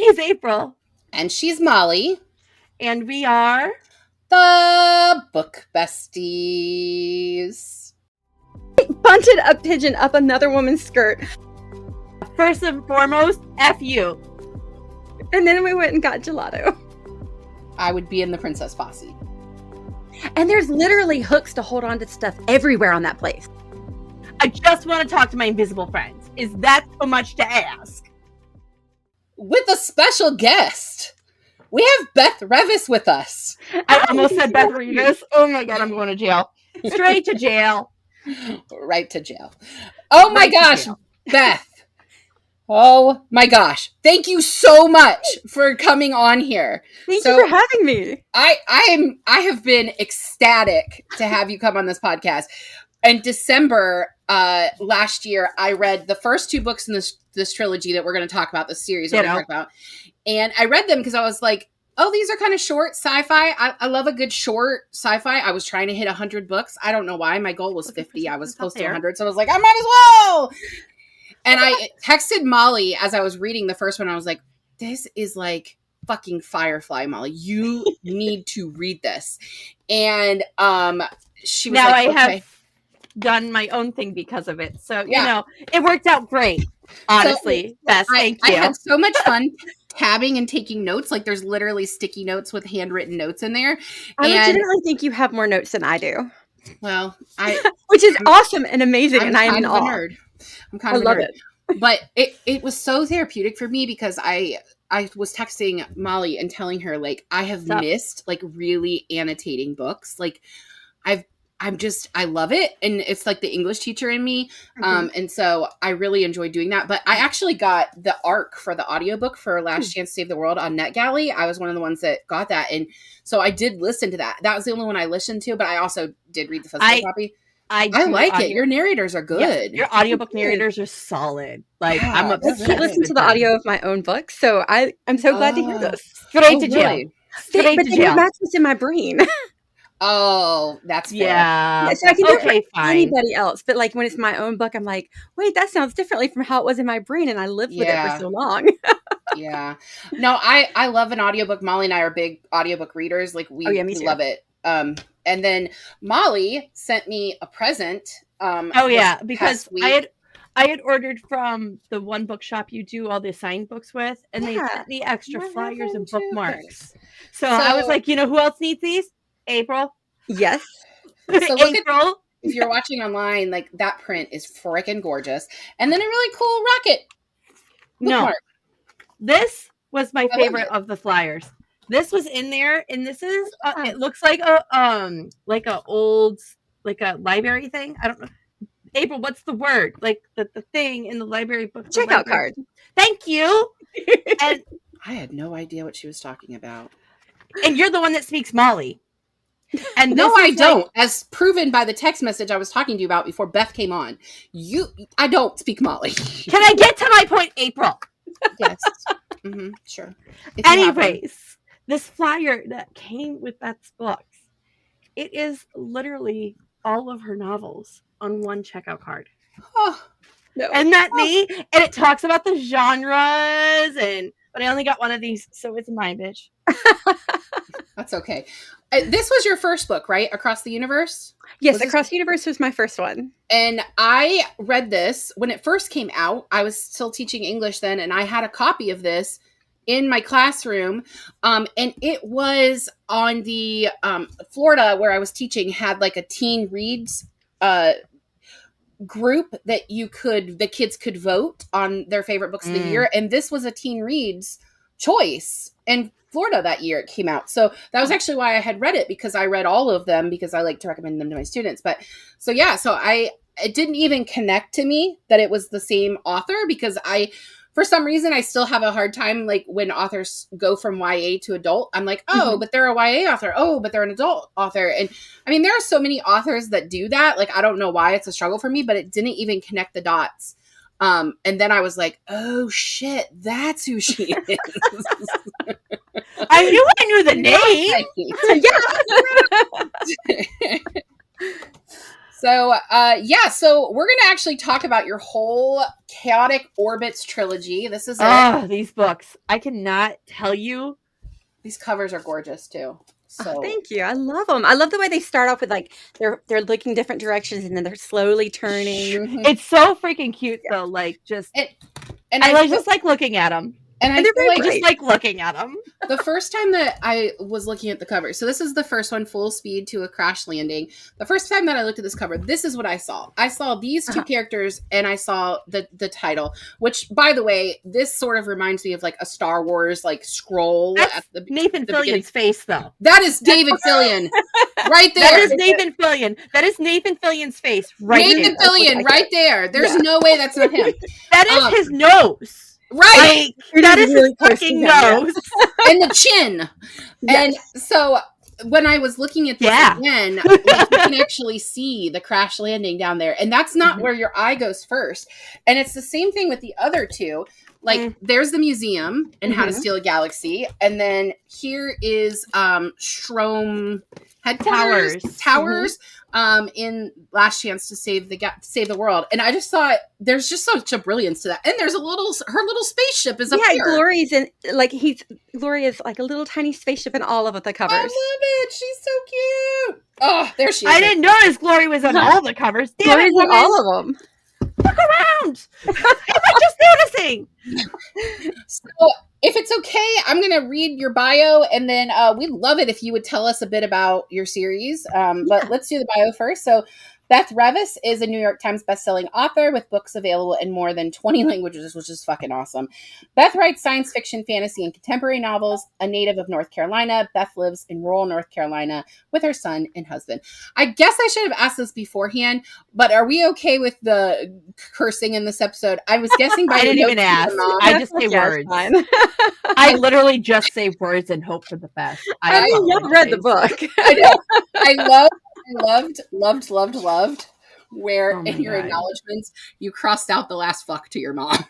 She's April. And she's Molly. And we are the Book Besties. Bunted a pigeon up another woman's skirt. First and foremost, F you. And then we went and got gelato. I would be in the Princess Posse. And there's literally hooks to hold on to stuff everywhere on that place. I just want to talk to my invisible friends. Is that so much to ask? With a special guest. We have Beth Revis with us. I almost said Beth Revis. Oh my god, I'm going to jail. Straight to jail. Right to jail. Oh my gosh, Beth. Oh my gosh. Thank you so much for coming on here. Thank you for having me. I have been ecstatic to have you come on this podcast. In December last year, I read the first two books in this trilogy that we're going to talk about, this series we're going to talk about. And I read them because I was like, oh, these are kind of short sci-fi. I love a good short sci-fi. I was trying to hit 100 books. I don't know why. My goal was 50. I was close to 100. So I was like, I might as well. And I texted Molly as I was reading the first one. I was like, this is like fucking Firefly, Molly. You need to read this. And she was now like, I have done my own thing because of it. So, you know, it worked out great. Honestly, so, Beth, thank you. I had so much fun tabbing and taking notes. Like there's literally sticky notes with handwritten notes in there. I legitimately think you have more notes than I do. Well, which is awesome and amazing, and I am kind of a nerd. I'm kind of a nerd. It. But it was so therapeutic for me because I was texting Molly and telling her like I have missed like really annotating books. Like I love it, and it's like the English teacher in me. And so I really enjoy doing that. But I actually got the ARC for the audiobook for Last Chance to Save the World on NetGalley. I was one of the ones that got that, and so I did listen to that. That was the only one I listened to, but I also did read the physical copy. I like it. Your narrators are good. Yeah, your audiobook narrators are solid. Like I'm obsessed. I can't listen to the audio of my own book, so I'm so glad to hear this. Straight to jail. Really? Straight to jail. Match what's in my brain. Oh, that's fair. Yeah. So I can do it for anybody else, but like when it's my own book, I'm like, wait, that sounds differently from how it was in my brain, and I lived with it for so long. Yeah. No, I love an audiobook. Molly and I are big audiobook readers. Like we love it. And then Molly sent me a present. Because I had ordered from the one bookshop you do all the assigned books with, and they sent me extra flyers and bookmarks. So I was like, you know who else needs these? April. Yes. So April. If you're watching online, like that print is freaking gorgeous. And then a really cool rocket bookmark. No. This was my favorite of the flyers. This was in there, and this is it looks like a old like a library thing. I don't know. April, what's the word? Like the thing in the library book. Checkout card. Thank you. And I had no idea what she was talking about. And you're the one that speaks Molly. And no, I don't. As proven by the text message I was talking to you about before Beth came on. I don't speak Molly. Can I get to my point, April? Yes. Sure. Anyways, this flyer that came with Beth's books, it is literally all of her novels on one checkout card. Oh, no. Isn't that neat? And it talks about the genres, but I only got one of these, so it's mine, bitch. That's okay. This was your first book, right? Across the Universe? Yes, Across the Universe was my first one. And I read this when it first came out. I was still teaching English then, and I had a copy of this in my classroom. And it was on the Florida where I was teaching had like a teen reads group that the kids could vote on their favorite books of the year. And this was a teen reads choice in Florida that year it came out. So that was actually why I had read it, because I read all of them because I like to recommend them to my students. But so it didn't even connect to me that it was the same author, because for some reason, I still have a hard time, like, when authors go from YA to adult. I'm like, but they're a YA author. Oh, but they're an adult author. And, I mean, there are so many authors that do that. Like, I don't know why it's a struggle for me, but it didn't even connect the dots. And then I was like, oh, shit, that's who she is. I knew the name. Yeah. So, so we're going to actually talk about your whole Chaotic Orbits trilogy. This is it. These books. I cannot tell you. These covers are gorgeous, too. So thank you. I love them. I love the way they start off with like they're looking different directions and then they're slowly turning. Mm-hmm. It's so freaking cute though. Like just and I just like looking at them. And I feel like just like looking at them. The first time that I was looking at the cover, so this is the first one, Full Speed to a Crash Landing. The first time that I looked at this cover, this is what I saw. I saw these two characters and I saw the title, which, by the way, this sort of reminds me of like a Star Wars like scroll. That's at the Nathan Fillion's face, though. That is David Fillion. Right there. That is Nathan Fillion. That is Nathan Fillion's face right Nathan Fillion right there. There's no way that's not him. That is his nose. Right. Like, that is really his fucking nose. And the chin. Yes. And so when I was looking at this again, like, you can actually see the crash landing down there. And that's not where your eye goes first. And it's the same thing with the other two. Like, there's the museum and How to Steal a Galaxy. And then here is Strom Towers. In Last Chance to Save the World, and I just thought there's just such a brilliance to that. And there's her little spaceship is up here. Glory's in Glory is like a little tiny spaceship in all of the covers. I love it. She's so cute. Oh, there she is. I didn't notice Glory was on all the covers. Glory's on all of them. Look around. Am I just noticing? So, if it's okay, I'm going to read your bio, and then we'd love it if you would tell us a bit about your series. But let's do the bio first. So, Beth Revis is a New York Times bestselling author with books available in more than 20 languages, which is fucking awesome. Beth writes science fiction, fantasy, and contemporary novels. A native of North Carolina, Beth lives in rural North Carolina with her son and husband. I guess I should have asked this beforehand, but are we okay with the cursing in this episode? I was guessing by I didn't even ask. I just say words. I literally just say words and hope for the best. I mean, you've read the book. I know. I loved where in your acknowledgments you crossed out the last fuck to your mom.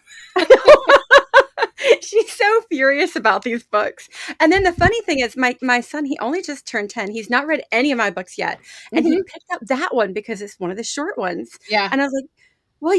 She's so furious about these books. And then the funny thing is my son, he only just turned 10. He's not read any of my books yet. And he picked up that one because it's one of the short ones. Yeah. And I was like, well,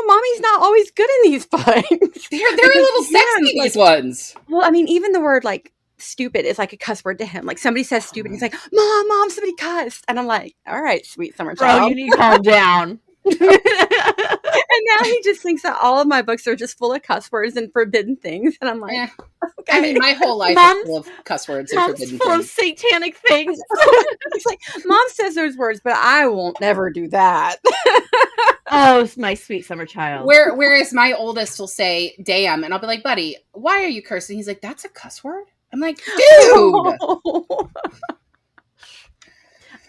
mommy's not always good in these books. They're a little sexy, these ones. Well, I mean, even the word like stupid is like a cuss word to him. Like somebody says stupid, he's like, Mom, somebody cussed. And I'm like, all right, sweet summer child. Bro, you need to calm down. And now he just thinks that all of my books are just full of cuss words and forbidden things. And I'm like, okay. I mean, my whole life is full of cuss words and forbidden full things. Of satanic things. It's like, Mom says those words, but I won't never do that. Oh, my sweet summer child. Whereas my oldest will say, damn. And I'll be like, buddy, why are you cursing? He's like, that's a cuss word? I'm like, dude.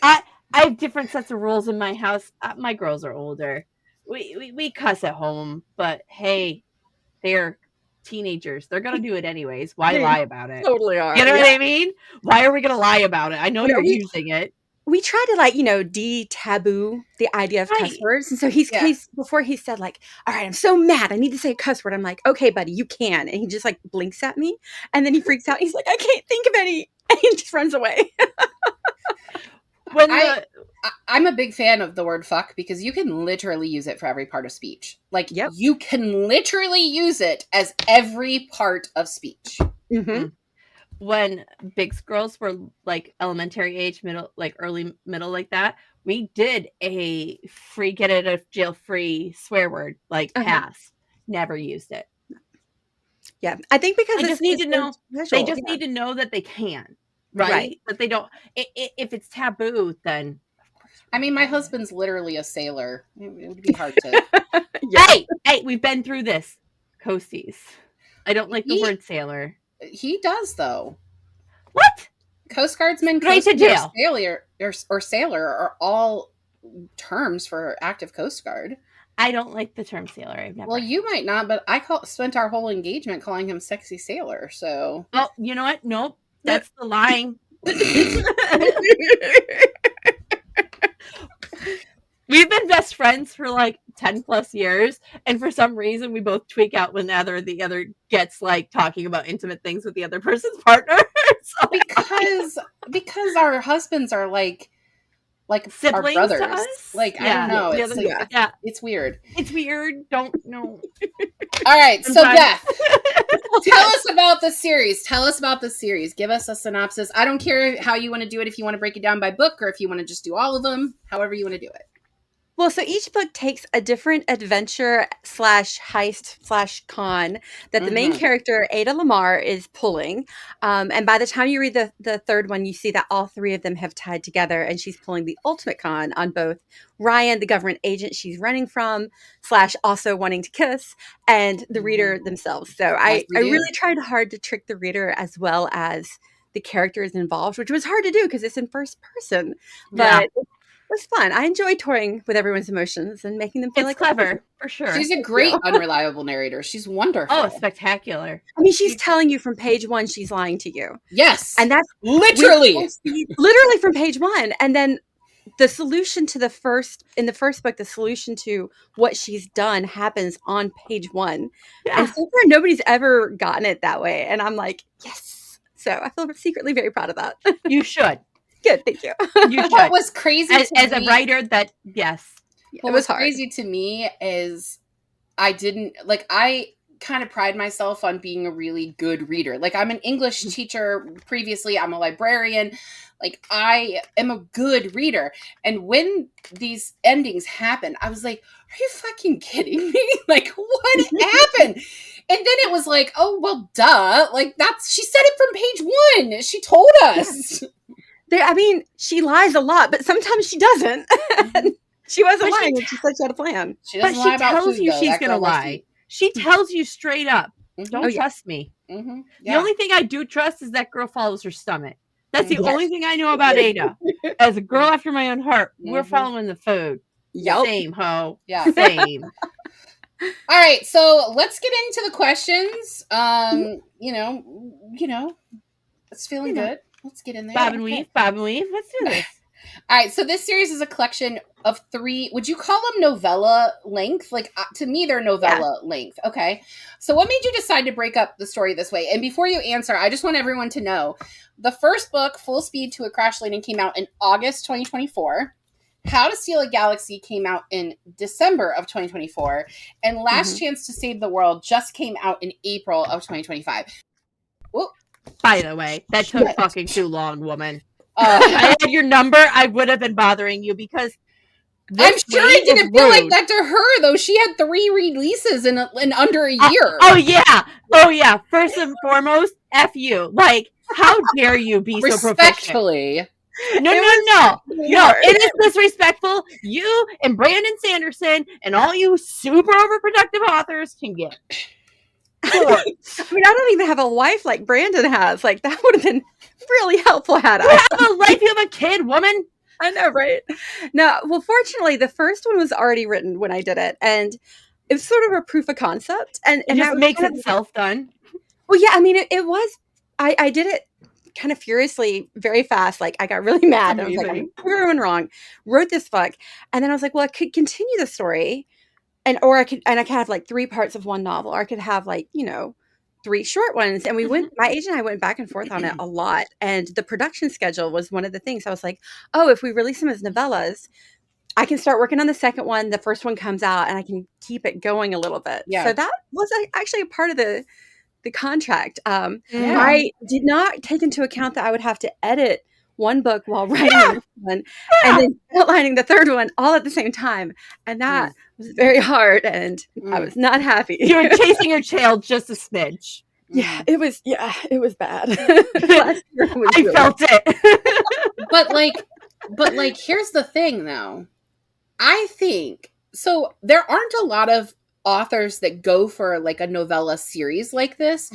I have different sets of rules in my house. My girls are older. We cuss at home, but hey, they're teenagers. They're gonna do it anyways. Why lie about it? Totally are. You know what I mean? Why are we gonna lie about it? I know you're using it. We try to de-taboo the idea of cuss words. And so he's before he said like, all right, I'm so mad. I need to say a cuss word. I'm like, okay, buddy, you can. And he just like blinks at me. And then he freaks out. He's like, I can't think of any. And he just runs away. I'm a big fan of the word fuck because you can literally use it for every part of speech. Like you can literally use it as every part of speech. Mm-hmm. When Big's girls were like elementary age, middle, like early middle, like that, we did a free get out of jail free swear word, like pass. Never used it. Yeah, I think because they just need to know. They just need to know that they can, right? That they don't. If it's taboo, then. I mean, my husband's literally a sailor. It would be hard to. Hey, we've been through this. Coasties. I don't like the word sailor. He does, though. What? Coast Guardsmen, or sailor are all terms for active Coast Guard. I don't like the term sailor. I've never. Well, you might not, but I spent our whole engagement calling him sexy sailor. So. Oh, you know what? Nope, that's the lying. We've been best friends for like 10 plus years, and for some reason we both tweak out whenever the other gets like talking about intimate things with the other person's partner. So because our husbands are like like siblings our brothers. to us. Like, I don't know. It's it's weird. It's weird. Don't know. All right. So Beth, tell us about the series. Tell us about the series. Give us a synopsis. I don't care how you want to do it. If you want to break it down by book or if you want to just do all of them, however you want to do it. Well, so each book takes a different adventure / heist / con that the main character, Ada Lamar, is pulling. And by the time you read the third one, you see that all three of them have tied together, and she's pulling the ultimate con on both Ryan, the government agent she's running from / also wanting to kiss, and the reader themselves. So I really tried hard to trick the reader as well as the characters involved, which was hard to do because it's in first person. But it was fun. I enjoy toying with everyone's emotions and making them feel like clever, for sure. She's a great unreliable narrator. She's wonderful. Oh, spectacular. I mean, she's telling you from page 1 she's lying to you. Yes. And that's literally from page 1. And then the solution to in the first book, the solution to what she's done happens on page 1. Yeah. And so far, nobody's ever gotten it that way. And I'm like, yes. So I feel secretly very proud of that. You should. Good, thank you. What was crazy as a writer, that what was crazy to me is I kind of pride myself on being a really good reader. Like, I'm an English teacher previously. I'm a librarian. Like, I am a good reader. And when these endings happened, I was like, are you fucking kidding me? Like, what happened? And then it was like, oh, well, duh. Like, she said it from page 1. She told us. I mean, she lies a lot, but sometimes she doesn't. She wasn't lying when she said she had a plan. She doesn't lie about tells food, you though. She's going to lie. She tells you straight up, don't trust me. Yeah. The only thing I do trust is that girl follows her stomach. That's the only thing I know about Ada. As a girl after my own heart, we're following the food. Yep. Same, ho. Yeah. Same. All right, so let's get into the questions. It's feeling good. Let's get in there. Bob and weave. Let's do this. All right, so this series is a collection of 3, would you call them novella length? Like, to me, they're novella length. Okay. So what made you decide to break up the story this way? And before you answer, I just want everyone to know, the first book, Full Speed to a Crash Landing, came out in August 2024. How to Steal a Galaxy came out in December of 2024. And Last Chance to Save the World just came out in April of 2025. Whoop. By the way, that took fucking too long, woman. I had your number, I would have been bothering you because I'm sure it didn't feel like that to her, though. She had 3 releases in under a year. Oh, yeah. First and foremost, F you. Like, how dare you be so proficient? Respectfully. No. It is disrespectful. You and Brandon Sanderson and all you super overproductive authors can get. I mean, I don't even have a wife like Brandon has. Like, that would have been really helpful had I. You have a life, you have a kid, woman. I know, right? No, well, fortunately, the first one was already written when I did it, and it was sort of a proof of concept, and that makes itself done. Well, yeah, I mean, it was. I did it kind of furiously, very fast. Like, I got really mad. I was like, I'm everyone wrong. Wrote this book, and then I was like, well, I could continue the story, I could have like 3 parts of one novel, or I could have 3 short ones. And my agent and I went back and forth on it a lot. And the production schedule was one of the things. I was like, oh, if we release them as novellas, I can start working on the second one. The first one comes out and I can keep it going a little bit. Yeah. So that was actually a part of the contract. I did not take into account that I would have to edit one book while writing one and then outlining the third one all at the same time. And that was very hard, and I was not happy. You were chasing your tail just a smidge. Yeah, it was bad. I felt it. But here's the thing though. I think so there aren't a lot of authors that go for like a novella series like this.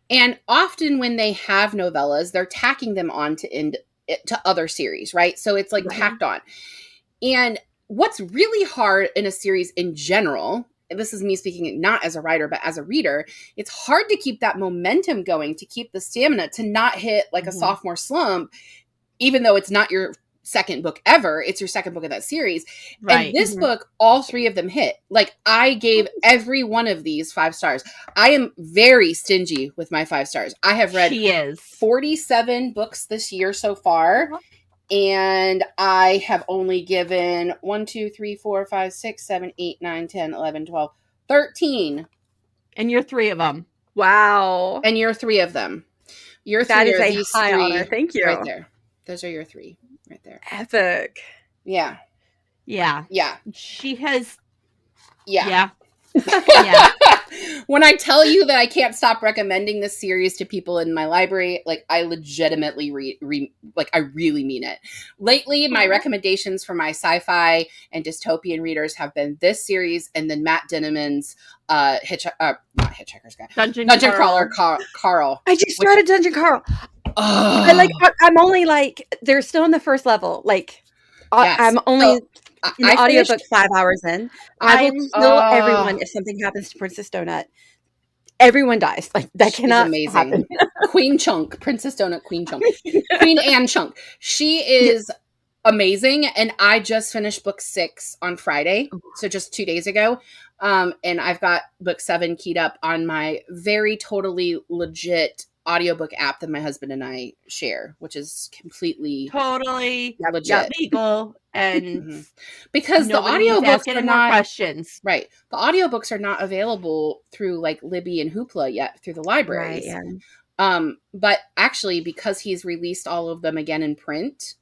And often when they have novellas, they're tacking them on to other series, right? So it's like tacked on. And what's really hard in a series in general, and this is me speaking not as a writer, but as a reader, it's hard to keep that momentum going, to keep the stamina, to not hit like a sophomore slump, even though it's not your second book ever. It's your second book of that series. Right. And this book, all 3 of them hit. Like, I gave every one of these 5 stars. I am very stingy with my 5 stars. I have read 47 books this year so far. And I have only given 1, 2, 3, 4, 5, 6, 7, 8, 9, 10, 11, 12, 13. And you're 3 of them. Wow. And you're 3 of them. Your That 3 is are a these high 3 honor. Thank you. right there. Those are your 3 right there. Epic. Yeah. Yeah. Yeah. She has. Yeah. Yeah. When I tell you that I can't stop recommending this series to people in my library, like I legitimately I really mean it. Lately, my recommendations for my sci-fi and dystopian readers have been this series and then Matt Dinniman's not Hitchhiker's Guide. Dungeon Crawler Carl. I just started Dungeon Carl. I'm only like, they're still in the first level. Like, yes. I'm only in the audiobook 5 hours in. I will kill everyone if something happens to Princess Donut. Everyone dies. Like, that cannot happen. Queen Chunk. Princess Donut Queen Chunk. Queen Anne Chunk. She is amazing. And I just finished book 6 on Friday. So just 2 days ago. And I've got book 7 keyed up on my very totally legit audiobook app that my husband and I share, which is completely legit, legal, and because the audiobooks are not questions. Right. The audiobooks are not available through like Libby and Hoopla yet through the libraries. Right, yeah. But actually, because he's released all of them again in print,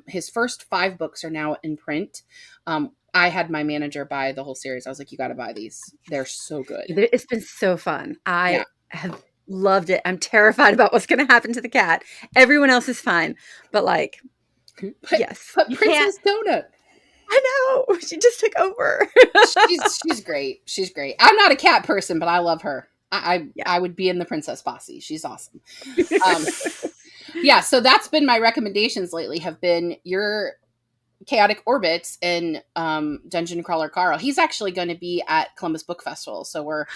his first 5 books are now in print. I had my manager buy the whole series. I was like, you got to buy these. They're so good. It's been so fun. I have loved it. I'm terrified about what's going to happen to the cat. Everyone else is fine. But like, yes. But Princess Donut. I know. She just took over. she's great. She's great. I'm not a cat person, but I love her. I would be in the Princess Posse. She's awesome. So that's been my recommendations lately, have been your Chaotic Orbits and Dungeon Crawler Carl. He's actually going to be at Columbus Book Festival, so we're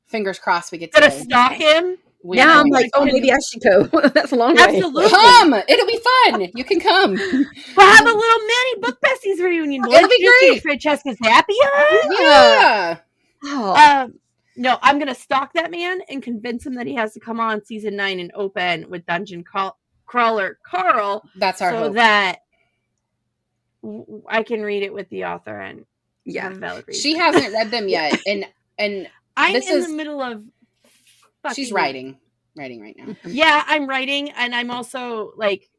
fingers crossed we get to stalk him. Yeah, I'm like, maybe I should go. That's a long way. Absolutely. Come! It'll be fun. You can come. We'll have a little mini Book Besties reunion. It'll be great. Francesca's happy. Yeah. No, I'm going to stalk that man and convince him that he has to come on season 9 and open with Dungeon Crawler Carl. That's our hope. That I can read it with the author and she hasn't read them yet, and I'm in the middle of. She's writing right now. Yeah, I'm writing, and I'm also like,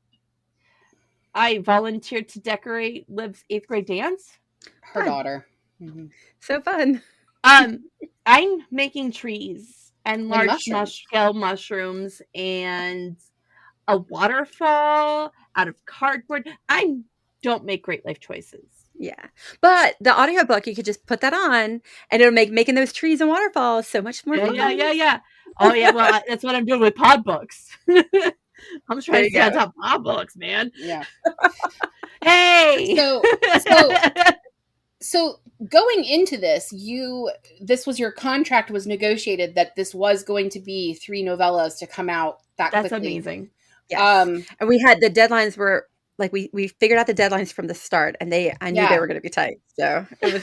I volunteered to decorate Liv's 8th grade dance. Her daughter. Mm-hmm. So fun. I'm making trees and large scale mushrooms and a waterfall out of cardboard. I don't make great life choices. Yeah. But the audiobook, you could just put that on and it'll make making those trees and waterfalls so much more fun. Yeah. Oh, yeah. Well, that's what I'm doing with pod books. I'm trying to stay on top of pod books, man. Yeah. Hey. So going into this, this was your contract was negotiated that this was going to be 3 novellas to come out that quickly. That's amazing. Yes. And we had the deadlines were like we figured out the deadlines from the start, and I knew they were going to be tight. So it was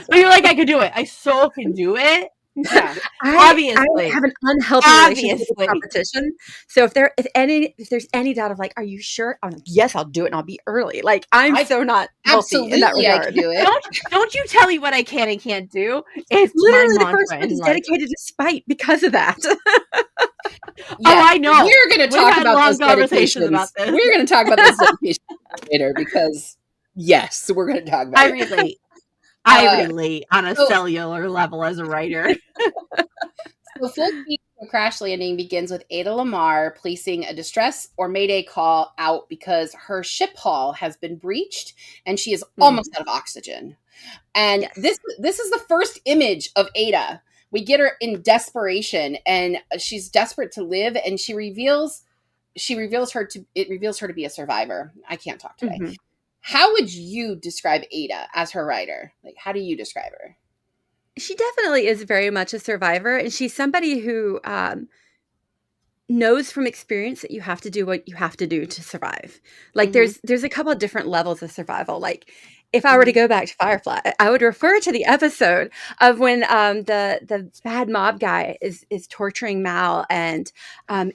But you're like, I could do it. I so can do it. Yeah. Obviously, I have an unhealthy relationship with competition. So if there's any doubt of like, are you sure? I'm like, yes, I'll do it, and I'll be early. Like I'm so not healthy in that regard. I can do it. Don't you tell me what I can and can't do. It's literally the first one is dedicated to spite because of that. I know. We're going to talk about those conversations about this. We're going to talk about this dedication later because yes, we're going to talk about it. I relate on a cellular level as a writer. So Full Speed for Crash Landing begins with Ada Lamar placing a distress or mayday call out because her ship hull has been breached and she is almost out of oxygen. And this is the first image of Ada. We get her in desperation and she's desperate to live, and it reveals her to be a survivor. I can't talk today. Mm-hmm. How would you describe Ada as her writer? Like, how do you describe her? She definitely is very much a survivor, and she's somebody who knows from experience that you have to do what you have to do to survive. Like, there's a couple of different levels of survival. Like, if I were to go back to Firefly, I would refer to the episode of when the bad mob guy is torturing Mal, and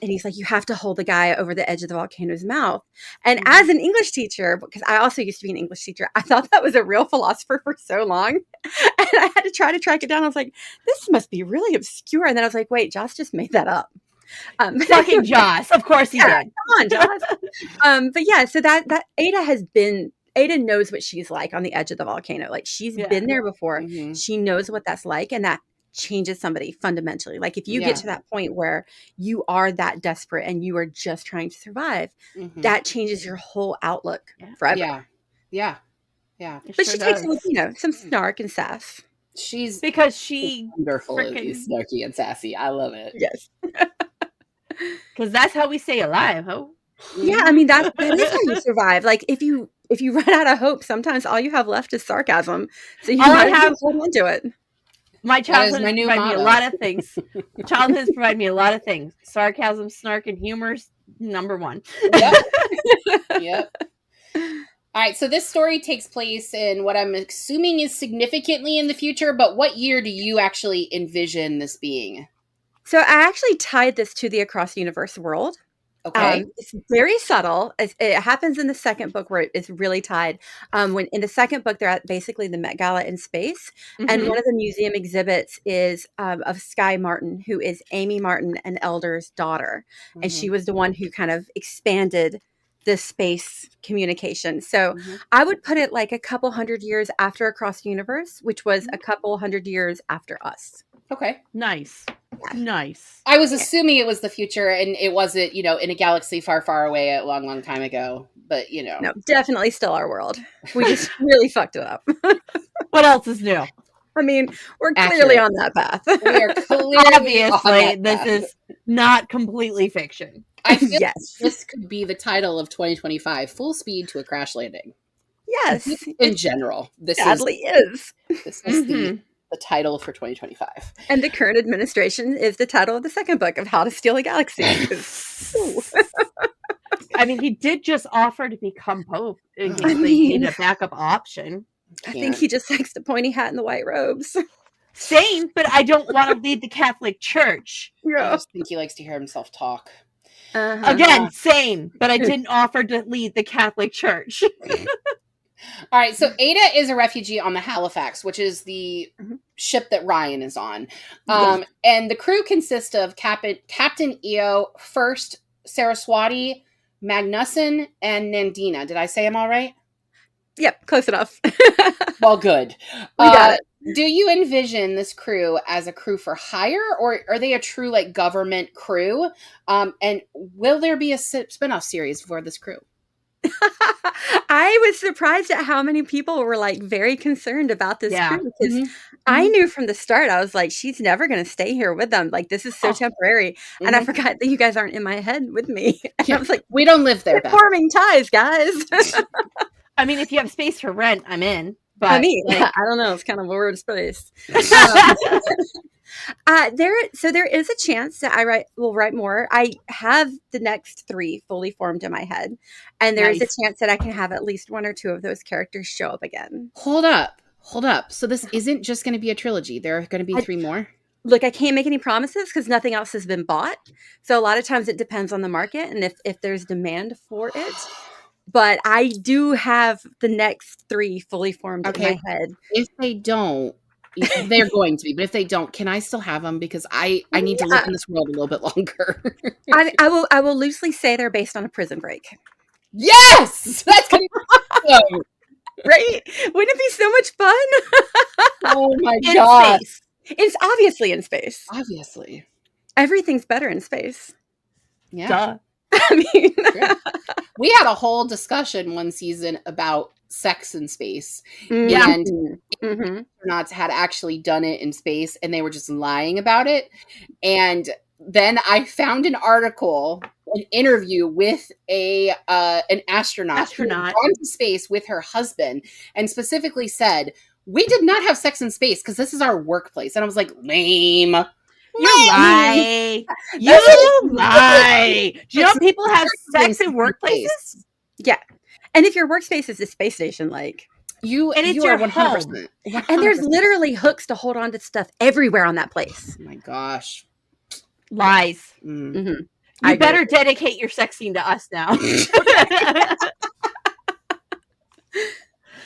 he's like, you have to hold the guy over the edge of the volcano's mouth. And as an English teacher, because I also used to be an English teacher, I thought that was a real philosopher for so long, and I had to try to track it down. I was like, this must be really obscure. And then I was like, wait, Joss just made that up. Fucking Joss, of course he did. Come on, Joss. But yeah, so that Ada knows what she's like on the edge of the volcano. Like, she's been there before. Mm-hmm. She knows what that's like, and that changes somebody fundamentally. Like, if you get to that point where you are that desperate and you are just trying to survive, that changes your whole outlook forever. Yeah. But she takes some snark and sass. She's wonderful, snarky and sassy. I love it. Yes. Because that's how we stay alive, Yeah, I mean, that is how you survive. Like, if you run out of hope, sometimes all you have left is sarcasm. So you might have to hold on to it. My childhood has provided me a lot of things. Childhood has provided me a lot of things. Sarcasm, snark, and humor's number one. Yep. All right, so this story takes place in what I'm assuming is significantly in the future, but what year do you actually envision this being? So I actually tied this to the Across the Universe world. Okay. It's very subtle. It happens in the second book where it's really tied. When in the second book, they're at basically the Met Gala in space. And one of the museum exhibits is of Skye Martin, who is Amy Martin and Elder's daughter. And she was the one who kind of expanded the space communication. So I would put it like a couple hundred years after Across the Universe, which was a couple hundred years after us. Okay. Nice. I was assuming it was the future and it wasn't, in a galaxy far, far away a long, long time ago. But, No, definitely still our world. We just really fucked it up. What else is new? I mean, we're clearly on that path. We are clearly obviously, this is not completely fiction. I feel like this could be the title of 2025, Full Speed to a Crash Landing. Yes. In general. This sadly is. This is the title for 2025. And the current administration is the title of the second book of How to Steal a Galaxy. I mean, he did just offer to become Pope in case they need a backup option. I think he just likes the pointy hat and the white robes. Same, but I don't want to lead the Catholic Church. I just think he likes to hear himself talk. Again, same, but I didn't offer to lead the Catholic Church. All right, so Ada is a refugee on the Halifax, which is the ship that Ryan is on. And the crew consists of Captain Eo, First, Saraswati, Magnuson, and Nandina. Did I say them all right? Yep, close enough. Well, good. We got it. Do you envision this crew as a crew for hire, or are they a true government crew? And will there be a spinoff series for this crew? I was surprised at how many people were very concerned about this crew, because I knew from the start, I was like, she's never going to stay here with them. Like, this is so temporary. And I forgot that you guys aren't in my head with me. And I was like, we don't live there. Forming ties, guys. I mean, if you have space for rent, I'm in. But I mean, I don't know. It's kind of a weird space. There is a chance that will write more. I have the next 3 fully formed in my head, and there is a chance that I can have at least 1 or 2 of those characters show up again. Hold up. So this isn't just going to be a trilogy. There are going to be 3 more? Look, I can't make any promises because nothing else has been bought. So a lot of times it depends on the market and if there's demand for it. But I do have the next 3 fully formed in my head. If they don't, they're going to be, but if they don't, can I still have them? Because I need to live in this world a little bit longer. I will loosely say they're based on a Prison Break. Yes! That's going to be awesome. Right? Wouldn't it be so much fun? Oh my God. It's obviously in space. Obviously. Everything's better in space. Yeah. Duh. I mean, we had a whole discussion one season about sex in space. And astronauts had actually done it in space and they were just lying about it. And then I found an article, an interview with an astronaut who had gone to space with her husband and specifically said, we did not have sex in space because this is our workplace. And I was like, lame. You lie. You lie. Do you know people have sex in workplaces? Yeah. And if your workspace is a space station, You And it's are your 100%. And there's literally hooks to hold on to stuff everywhere on that place. Oh my gosh. Lies. Mm-hmm. You better dedicate your sex scene to us now.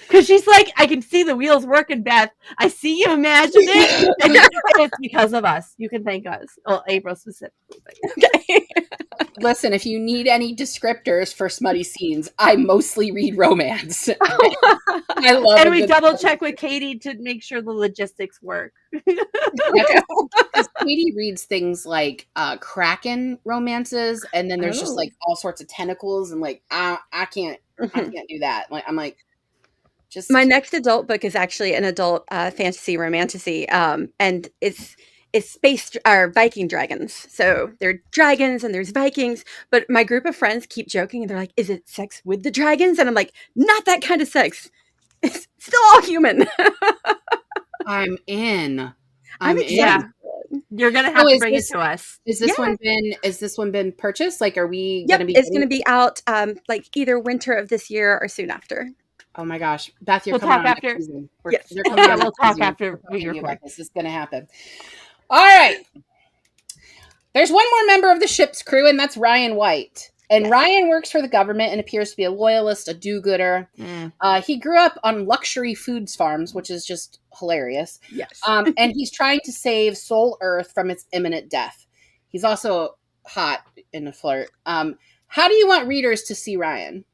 Because she's like, I can see the wheels working, Beth. I see you imagine it, and it's because of us. You can thank us. Well, April specifically. Okay. Listen, if you need any descriptors for smutty scenes, I mostly read romance. I love and we double check with Katie to make sure the logistics work. Because Katie reads things like Kraken romances, and then there's just like all sorts of tentacles, and like I can't do that. Like I'm like, just my next adult book is actually an adult fantasy romantasy, and it's space or Viking dragons. So there are dragons and there's Vikings, but my group of friends keep joking and they're like, "Is it sex with the dragons?" And I'm like, "Not that kind of sex. It's still all human." I'm in. I'm excited. You're gonna have to bring it to us. Is this one been purchased? Like, are we Yep, gonna be? It's gonna be out like either winter of this year or soon after. Oh my gosh, Beth, you're we'll coming talk on after. Next season. Yes, we'll talk after we record. This is gonna happen. All right. There's one more member of the ship's crew, and that's Ryan White. And Ryan works for the government and appears to be a loyalist, a do-gooder. He grew up on luxury foods farms, which is just hilarious. Yes. And he's trying to save Soul Earth from its imminent death. He's also hot in a flirt. How do you want readers to see Ryan?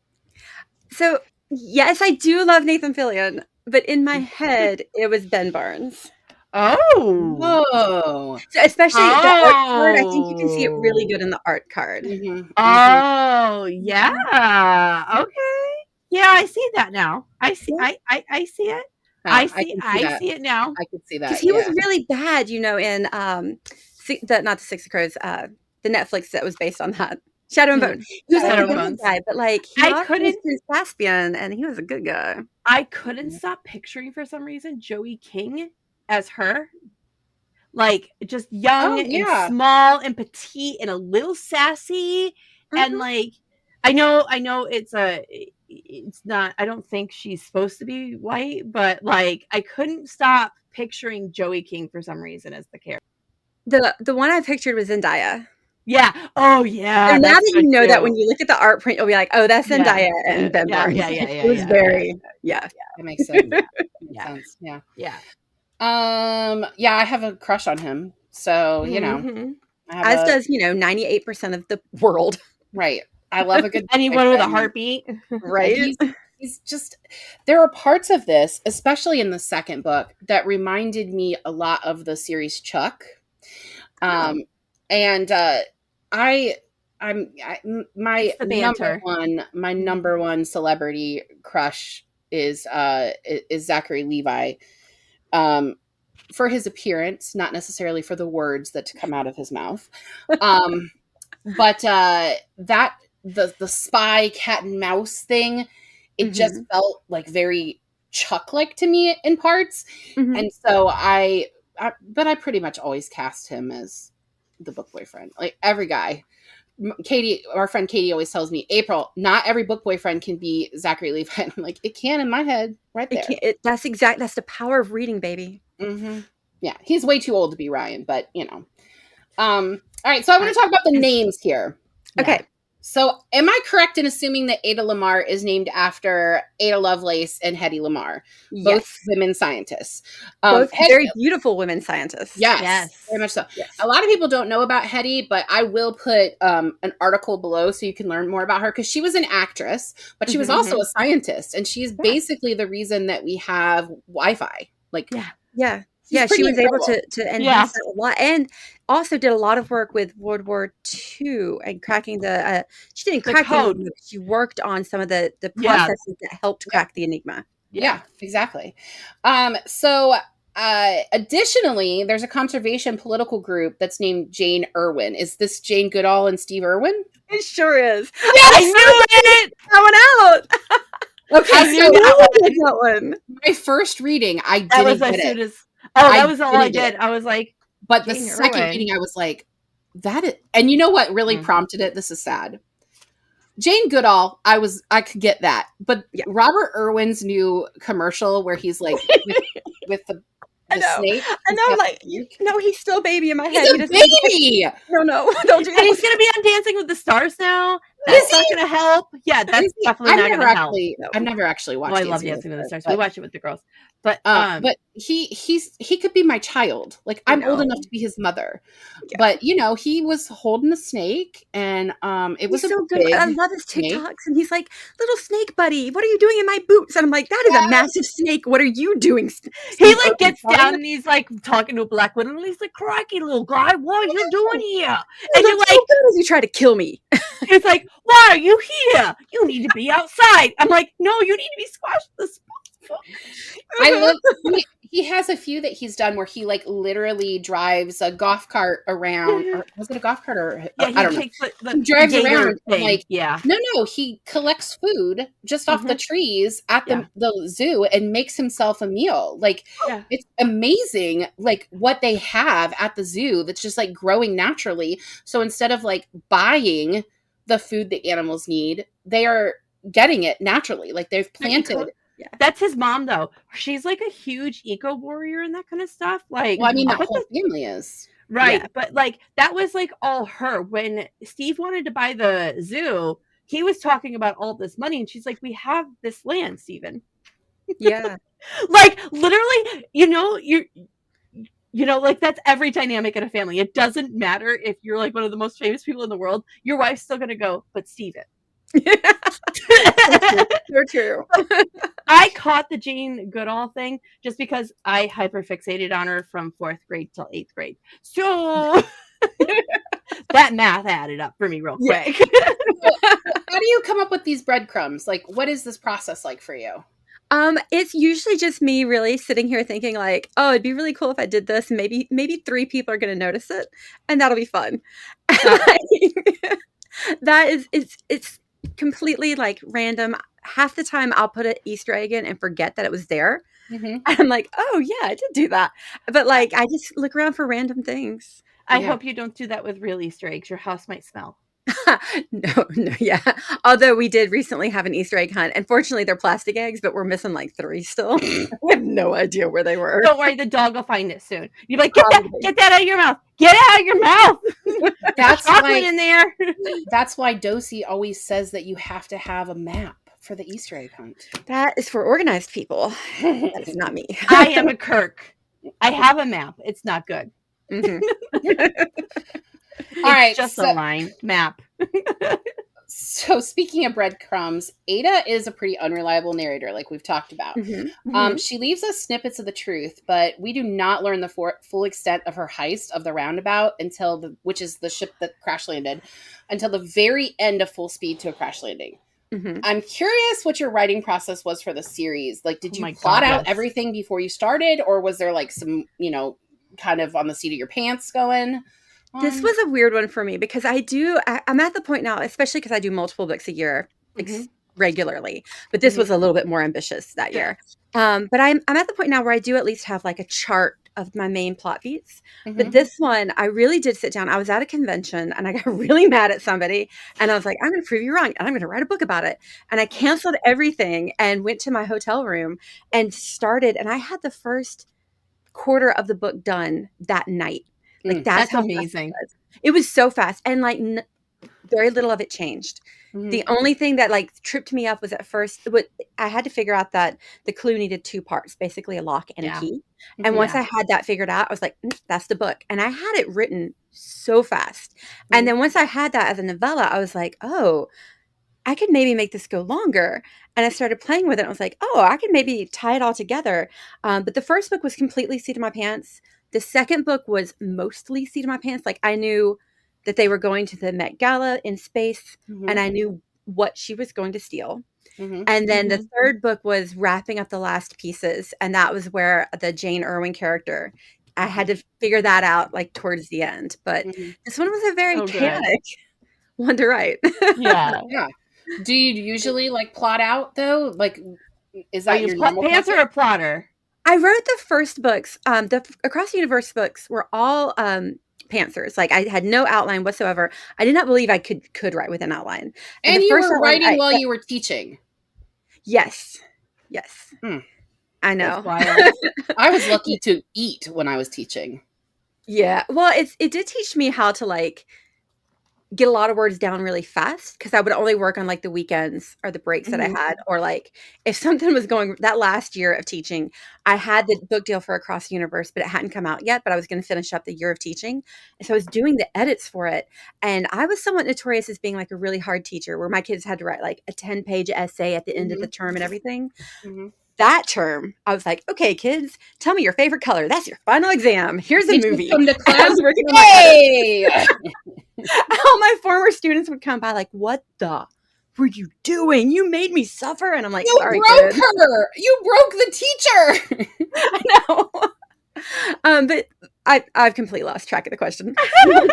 So, yes, I do love Nathan Fillion, but in my head, it was Ben Barnes. Oh. So especially the art card, I think you can see it really good in the art card. Oh, yeah. Okay. Yeah, I see that now. I see it. I see it now. I can see that. Because he was really bad, in not the Six of Crows, the Netflix that was based on that. Shadow and Bone. He was like a bad guy, but like he couldn't Prince Caspian, and he was a good guy. I couldn't stop picturing for some reason Joey King as her. Like just young and small and petite and a little sassy. And like I know it's not, I don't think she's supposed to be white, but like I couldn't stop picturing Joey King for some reason as the character. The one I pictured was Zendaya. Yeah. Oh yeah. And now that you know that when you look at the art print, you'll be like, oh, that's Zendaya and Ben Barnes. Yeah. It was very That makes sense. Sense. Yeah. I have a crush on him. So, as does, 98% of the world. Right. I love a good anyone with a heartbeat. Right. He's just, there are parts of this, especially in the second book, that reminded me a lot of the series Chuck. My number one celebrity crush is Zachary Levi, for his appearance, not necessarily for the words that come out of his mouth, but that the spy cat and mouse thing, it just felt like very Chuck-like to me in parts, and so I pretty much always cast him as the book boyfriend. Like every guy. Katie, our friend Katie, always tells me, April, not every book boyfriend can be Zachary Levi. I'm like, it can in my head, right there. That's the power of reading, baby. Yeah, he's way too old to be Ryan, but all right, so I want to talk about the names here. Okay. So am I correct in assuming that Ada Lamar is named after Ada Lovelace and Hedy Lamarr, both women scientists? Both very beautiful women scientists. Yes, very much so. Yes. A lot of people don't know about Hedy, but I will put an article below so you can learn more about her, because she was an actress, but she was also a scientist, and she's basically the reason that we have Wi-Fi. Like, she was able to enhance it a lot, and also did a lot of work with World War II and cracking the. She didn't crack the code. She worked on some of the processes that helped crack the Enigma. Yeah, exactly. So additionally, there's a conservation political group that's named Jane Irwin. Is this Jane Goodall and Steve Irwin? It sure is. Yes! I knew it. Coming out. Okay, I knew that one. My first reading, I didn't get it. That was all I did. I was like, but the second reading, I was like, that is, and you know what really prompted it? This is sad. Jane Goodall, I could get that. But Robert Irwin's new commercial where he's like with the snake. I know, like, no, he's still baby in my head. He's a baby! No, don't do that. And he's going to be on Dancing with the Stars now. That's not going to help. Yeah, that's definitely not going to help. I've never actually watched I love Dancing with the Stars. We watch it with the girls. But he could be my child. Like, I'm old enough to be his mother. Yeah. But, he was holding a snake, and it was so good. I love his TikToks, and he's like, little snake buddy, what are you doing in my boots? And I'm like, that is a massive snake. What are you doing? He like gets down and he's like talking to a black woman, and he's like, crikey, little guy, what are you doing here? And you're like, so good as you try to kill me. It's like, why are you here? You need to be outside. I'm like, no, you need to be squashed the spot. I love he has a few that he's done where he like literally drives a golf cart around, or was it a golf cart or I don't know. He drives around and like no, he collects food just off the trees at the zoo and makes himself a meal. Like it's amazing like what they have at the zoo that's just like growing naturally. So instead of like buying the food the animals need, they are getting it naturally. Like they've planted. Yeah. That's his mom, though. She's like a huge eco warrior and that kind of stuff. Like, well, I mean, that whole family is right, but like that was like all her. When Steve wanted to buy the zoo, he was talking about all this money, and she's like, "We have this land, Steven." Yeah, like literally, like that's every dynamic in a family. It doesn't matter if you're like one of the most famous people in the world. Your wife's still gonna go, but Steven. You're true. I caught the Jane Goodall thing just because I hyperfixated on her from 4th grade till 8th grade. So that math added up for me real quick. How do you come up with these breadcrumbs? Like, what is this process like for you? It's usually just me really sitting here thinking like, oh, it'd be really cool if I did this. Maybe 3 people are going to notice it, and that'll be fun. That is, it's completely like random. Half the time I'll put an Easter egg in and forget that it was there. Mm-hmm. And I'm like, oh yeah, I did do that. But like, I just look around for random things. I hope you don't do that with real Easter eggs. Your house might smell. No, yeah. Although we did recently have an Easter egg hunt. And fortunately, they're plastic eggs, but we're missing like 3 still. I have no idea where they were. Don't worry, the dog will find it soon. You're like, get that out of your mouth. Get it out of your mouth. That's chocolate in there. That's why Dosey always says that you have to have a map for the Easter egg hunt. That is for organized people. That is not me. I am a Kirk. I have a map. It's not good. Mm-hmm. All right, just a line map. So speaking of breadcrumbs, Ada is a pretty unreliable narrator, like we've talked about. Mm-hmm. She leaves us snippets of the truth, but we do not learn the full extent of her heist of the roundabout which is the ship that crash landed, until the very end of Full Speed to a Crash Landing. Mm-hmm. I'm curious what your writing process was for the series. Like, did you plot out everything before you started, or was there like some, kind of on the seat of your pants going? This was a weird one for me because I'm at the point now, especially because I do multiple books a year regularly, but this was a little bit more ambitious that year. But I'm at the point now where I do at least have like a chart of my main plot beats. But this one, I really did sit down. I was at a convention and I got really mad at somebody and I was like, I'm going to prove you wrong. And I'm going to write a book about it. And I canceled everything and went to my hotel room and started. And I had the first quarter of the book done that night. Like that's how amazing. It was so fast. And like very little of it changed. Mm-hmm. The only thing that like tripped me up was at first, I had to figure out that the clue needed 2 parts, basically a lock and a key. And once I had that figured out, I was like, that's the book. And I had it written so fast. Mm-hmm. And then once I had that as a novella, I was like, oh, I could maybe make this go longer. And I started playing with it. I was like, oh, I could maybe tie it all together. But the first book was completely seat of my pants. The second book was mostly seat of my pants. Like I knew that they were going to the Met Gala in space and I knew what she was going to steal. Mm-hmm. And then the third book was wrapping up the last pieces. And that was where the Jane Irwin character, I had to figure that out like towards the end. But this one was a very chaotic one to write. Yeah. Do you usually like plot out though? Like, is that your normal pants or a plotter? I wrote the first books. The Across the Universe books were all pantsers. Like I had no outline whatsoever. I did not believe I could write with an outline. And you were writing while you were teaching. Yes. I know. I was lucky to eat when I was teaching. Yeah. Well, it did teach me how to like get a lot of words down really fast, because I would only work on like the weekends or the breaks that I had, or like if something was going. That last year of teaching, I had the book deal for Across the Universe, but it hadn't come out yet, but I was going to finish up the year of teaching, and so I was doing the edits for it, and I was somewhat notorious as being like a really hard teacher, where my kids had to write like a 10-page essay at the end of the term and everything. That term, I was like, okay, kids, tell me your favorite color. That's your final exam. Here's a movie. Come to class. Hey! All my former students would come by like, what the were you doing? You made me suffer. And I'm like, you sorry, broke her. You broke the teacher. I know. But I've completely lost track of the question. I was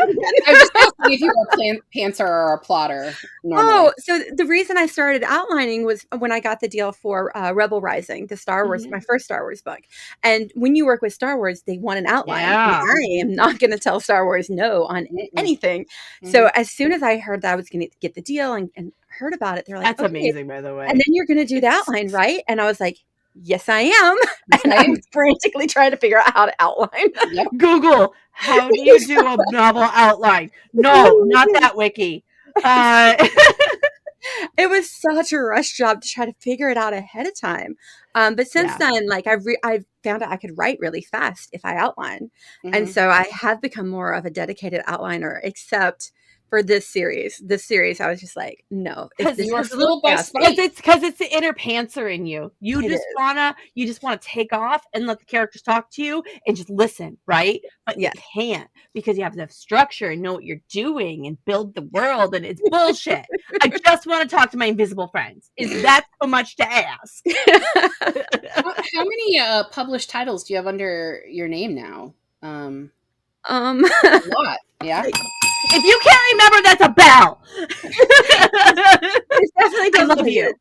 just asking if you were a pantser or a plotter. Normally. Oh, so the reason I started outlining was when I got the deal for Rebel Rising, the Star Wars, my first Star Wars book. And when you work with Star Wars, they want an outline. Yeah. I am not going to tell Star Wars no on anything. So as soon as I heard that I was going to get the deal and heard about it, they're like, that's amazing, by the way. And then you're going to do the outline, right? And I was like, yes, I am. And I was frantically trying to figure out how to outline. Google, how do you do a novel outline? No, not that wiki. It was such a rush job to try to figure it out ahead of time. But since then, like I found out I could write really fast if I outline. And so I have become more of a dedicated outliner, except for this series. I was just like, no, because it's the inner pantser in you. You just wanna take off and let the characters talk to you and just listen, right? But you can't, because you have to have structure and know what you're doing and build the world, and it's bullshit. I just want to talk to my invisible friends. Is that so much to ask? How many published titles do you have under your name now? A lot. Yeah. If you can't remember, that's a bell. It's definitely I love you.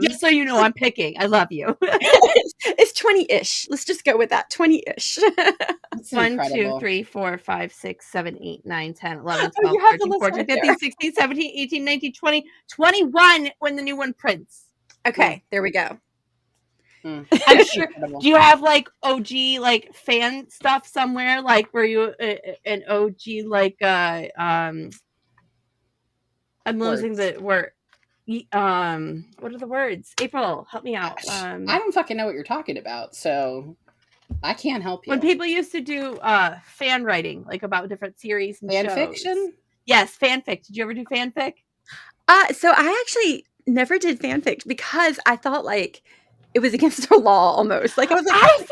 Just so you know, I'm picking. I love you. It's 20-ish. Let's just go with that. 20-ish. 1, 2, 3, 4, 5, 6, 7, 8, 9, 10, 11, 12, 13, 14, 15, 16, 17, 18, 19, 20, 21 when the new one prints. Okay, there we go. I'm sure. Do you have like OG like fan stuff somewhere? Like, were you an OG like I'm losing the word. What are the words? April, help me out. I don't fucking know what you're talking about, so I can't help you. When people used to do fan writing, like about different series and fan shows. fiction. Yes, fanfic. Did you ever do fanfic? So I actually never did fanfic because I thought like it was against the law almost. Like I was like, I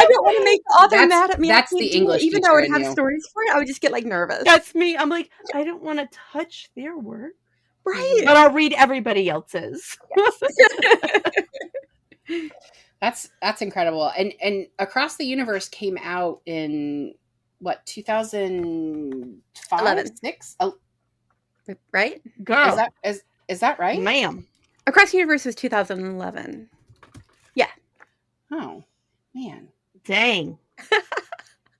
don't want to make the author mad at me. That's the English, even though I would have stories for it, I would just get like nervous. That's me. I'm like, I don't want to touch their work, right? But I'll read everybody else's. That's incredible. And Across the Universe came out in what, 2005, 6? Oh, right, girl. Is that right, ma'am? Across the Universe was 2011. Yeah. Oh, man. Dang.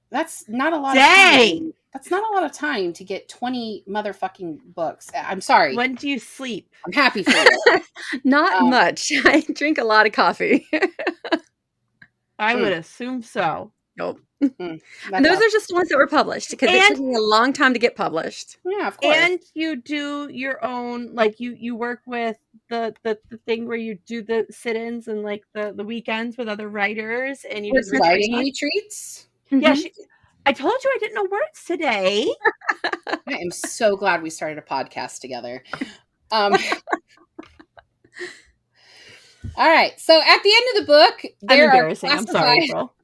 That's not a lot of time. That's not a lot of time to get 20 motherfucking books. I'm sorry. When do you sleep? I'm happy for you. Not much. I drink a lot of coffee. I would assume so. Nope. And those are just ones that were published, because it took me a long time to get published. Yeah, of course. And you do your own, like you work with the thing where you do the sit-ins and like the weekends with other writers, and you do writing retreats. Yeah, I told you I didn't know words today. I am so glad we started a podcast together. All right. So at the end of the book, I'm embarrassing. I'm sorry, April.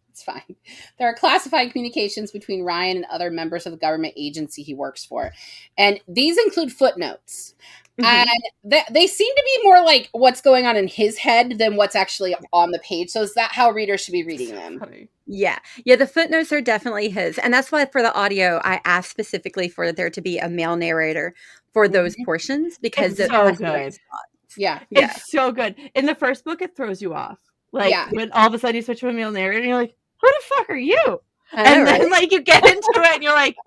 It's fine. There are classified communications between Ryan and other members of the government agency he works for. And these include footnotes. And they seem to be more like what's going on in his head than what's actually on the page. So is that how readers should be reading them? Yeah. Yeah, the footnotes are definitely his. And that's why for the audio, I asked specifically for there to be a male narrator for those portions, because it's so good. Yeah. It's so good. In the first book, it throws you off. Like when all of a sudden you switch to a male narrator and you're like, who the fuck are you? And then like you get into it and you're like,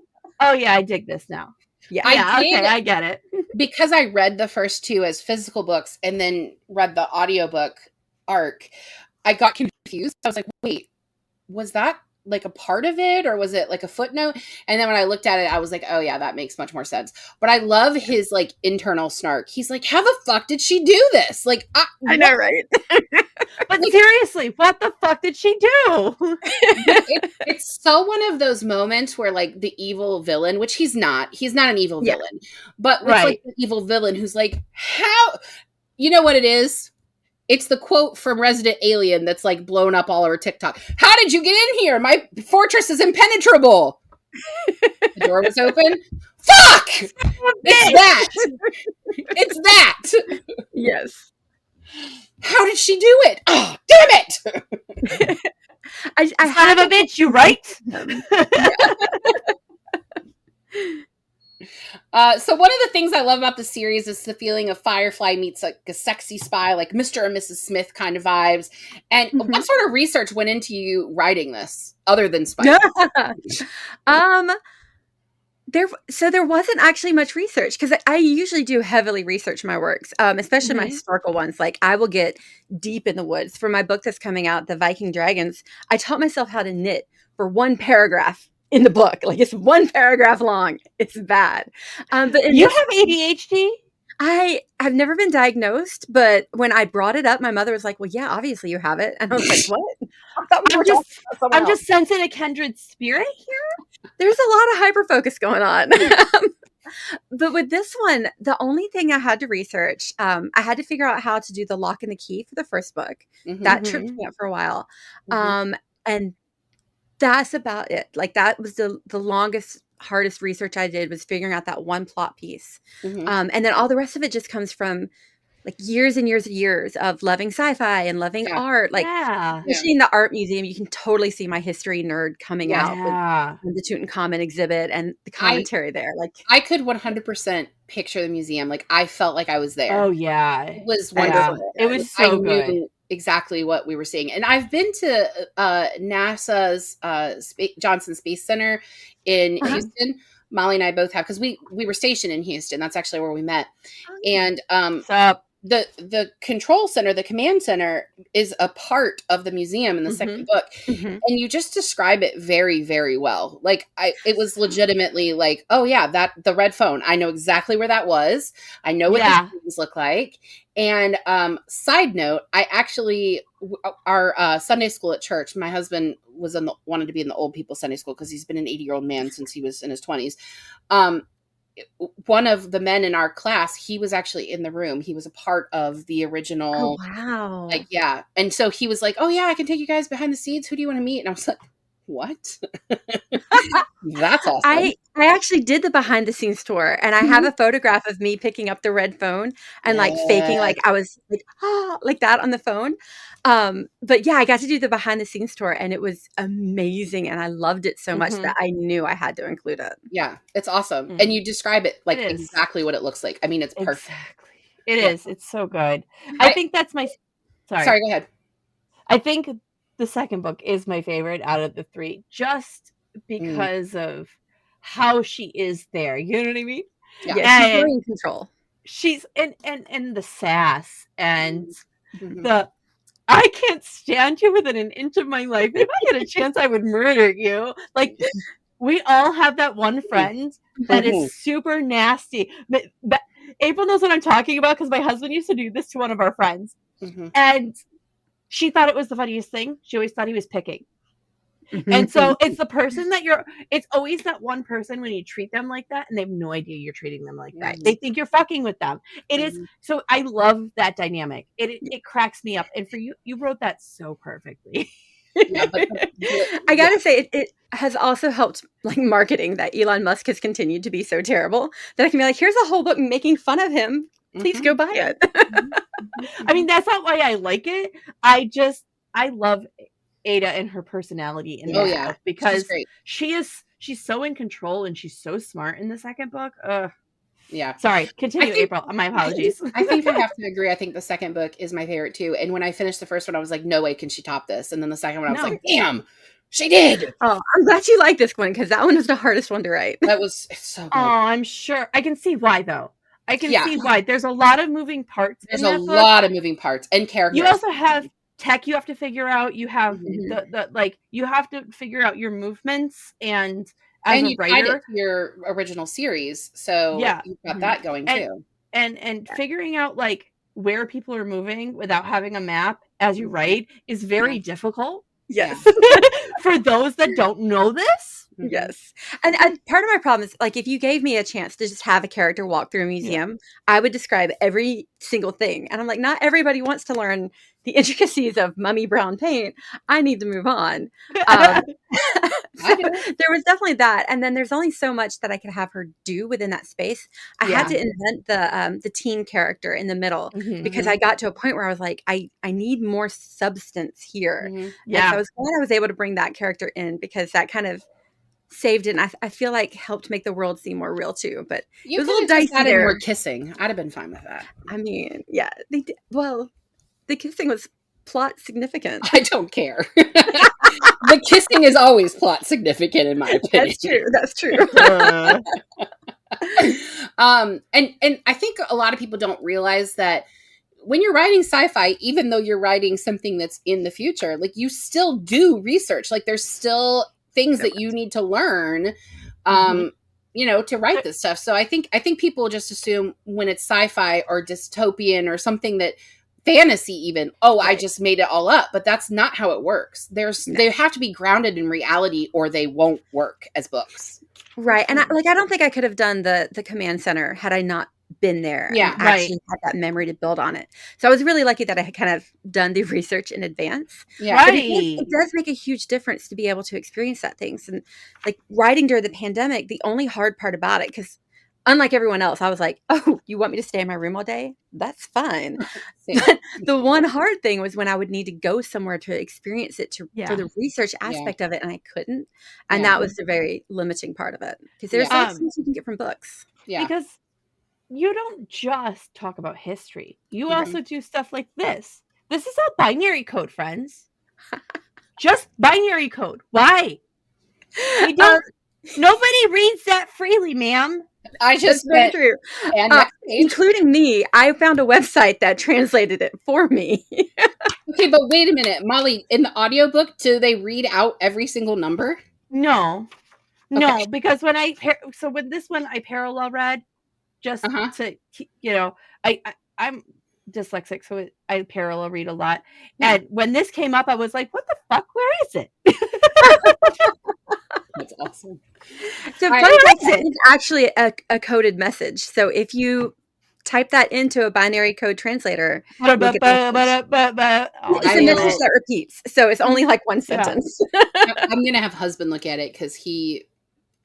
Oh yeah, I dig this now. Yeah. Yeah, okay, I get it. Because I read the first two as physical books and then read the audiobook arc, I got confused. I was like, wait, was that like a part of it, or was it like a footnote? And then when I looked at it, I was like, oh yeah, that makes much more sense. But I love his like internal snark. He's like, how the fuck did she do this? Like, I know, right? But like, seriously, what the fuck did she do? It's so one of those moments where like the evil villain, which he's not an evil villain, but it's like the evil villain who's like, how, you know what it is? It's the quote from Resident Alien that's like blown up all over TikTok. How did you get in here? My fortress is impenetrable. The door was open. Fuck! It's that. It's that. Yes. How did she do it? Oh, damn it! I son of a bitch, you right? So one of the things I love about the series is the feeling of Firefly meets like a sexy spy, like Mr. and Mrs. Smith kind of vibes. And what sort of research went into you writing this, other than spy? There wasn't actually much research, because I usually do heavily research my works, especially my historical ones. Like, I will get deep in the woods. For my book that's coming out, The Viking Dragons, I taught myself how to knit for one paragraph in the book. Like, it's one paragraph long. It's bad. But you have ADHD? I've never been diagnosed, but when I brought it up, my mother was like, well, yeah, obviously you have it. And I was like, what? I'm just sensing a kindred spirit here. There's a lot of hyper focus going on. But with this one, the only thing I had to research, I had to figure out how to do the lock and the key for the first book. That tripped me up for a while. And that's about it. Like, that was the longest, hardest research I did, was figuring out that one plot piece. And then all the rest of it just comes from like years and years and years of loving sci-fi and loving art. Like, especially in the art museum, you can totally see my history nerd coming out with the Tutankhamun exhibit and the commentary there. Like, I could 100% picture the museum. Like, I felt like I was there. Oh yeah, it was wonderful. It was so good. Knew exactly what we were seeing. And I've been to NASA's Johnson Space Center in Houston. Molly and I both have, because we were stationed in Houston. That's actually where we met. And what's up? The control center, the command center, is a part of the museum in the second book. And you just describe it very, very well. Like, it was legitimately like, oh yeah, that the red phone. I know exactly where that was. I know what the things look like. And side note, I actually, our Sunday school at church, my husband wanted to be in the old people Sunday school because he's been an 80-year-old man since he was in his 20s. One of the men in our class, he was actually in the room. He was a part of the original. Oh, wow. Like, yeah. And so he was like, oh yeah, I can take you guys behind the scenes. Who do you want to meet? And I was like, what? That's awesome. I actually did the behind the scenes tour, and I have a photograph of me picking up the red phone and like faking like I was like, like that on the phone. But yeah, I got to do the behind the scenes tour, and it was amazing, and I loved it so much that I knew I had to include it. Yeah, it's awesome. And you describe it like exactly what it looks like. I mean, it's perfect. Exactly. It is. It's so good. I think that's my Sorry, go ahead. I think the second book is my favorite out of the three, just because of how she is there. You know what I mean? Yeah, she's very in control. She's and the sass and the I can't stand you within an inch of my life. If I had a chance, I would murder you. Like, we all have that one friend that is super nasty. But April knows what I'm talking about, because my husband used to do this to one of our friends. And she thought it was the funniest thing. She always thought he was picking. And so it's the person that it's always that one person when you treat them like that and they have no idea you're treating them like that. They think you're fucking with them. It is. So I love that dynamic. It cracks me up. And for you wrote that so perfectly. I gotta say, it has also helped like marketing that Elon Musk has continued to be so terrible that I can be like, here's a whole book making fun of him. Please go buy it. I mean, that's not why I like it. I love Ada and her personality in this book, because she's so in control and she's so smart in the second book. Yeah. Sorry. Continue, April. My apologies. I think I have to agree. I think the second book is my favorite too. And when I finished the first one, I was like, no way can she top this. And then the second one, I was like, damn, She did. Oh, I'm glad you like this one because that one was the hardest one to write. That was so good. Oh, I'm sure. I can see why, though. I can see why. There's a lot of moving parts. There's in a that book. lot of moving parts and characters. You also have tech you have to figure out. You have the like you have to figure out your movements and as a writer, tied it to your original series, so you've got that going too. And figuring out like where people are moving without having a map as you write is very difficult. Yes. For those that don't know this. Yes. And part of my problem is like if you gave me a chance to just have a character walk through a museum, I would describe every single thing. And I'm like, not everybody wants to learn the intricacies of mummy brown paint. I need to move on. So there was definitely that. And then there's only so much that I could have her do within that space. I had to invent the teen character in the middle because I got to a point where I was like, I need more substance here. So I was glad I was able to bring that character in because that kind of saved it. And I feel like helped make the world seem more real too. But you it was a little dicey added there. More kissing. I'd have been fine with that. I mean, yeah, they did. Well, the kissing was plot significant. I don't care. The kissing is always plot significant in my opinion. That's true. And I think a lot of people don't realize that when you're writing sci-fi, even though you're writing something that's in the future, like you still do research. Like there's still things that you need to learn, to write this stuff. So I think people just assume when it's sci-fi or dystopian or something that fantasy even, I just made it all up, but that's not how it works. They have to be grounded in reality or they won't work as books. Right. And I don't think I could have done the command center had I not been there and actually had that memory to build on it. So I was really lucky that I had kind of done the research in advance. Yeah. But it does make a huge difference to be able to experience that things. And like writing during the pandemic, the only hard part about it, because unlike everyone else, I was like, oh, you want me to stay in my room all day? That's fine. But the one hard thing was when I would need to go somewhere to experience it for the research aspect of it, and I couldn't. And that was the very limiting part of it. Because there's things you can get from books. Yeah. Because you don't just talk about history. You also do stuff like this. This is all binary code, friends. Just binary code. Why? We don't. Nobody reads that freely, ma'am. I just very true. Including me, I found a website that translated it for me. Okay, but wait a minute, Molly. In the audiobook, do they read out every single number? No, because when with this one I parallel read just to I'm dyslexic, so I parallel read a lot. And when this came up, I was like, "What the fuck? Where is it?" That's awesome. So it's actually a coded message. So if you type that into a binary code translator, it's a message that repeats. So it's only like one sentence. I'm gonna have husband look at it because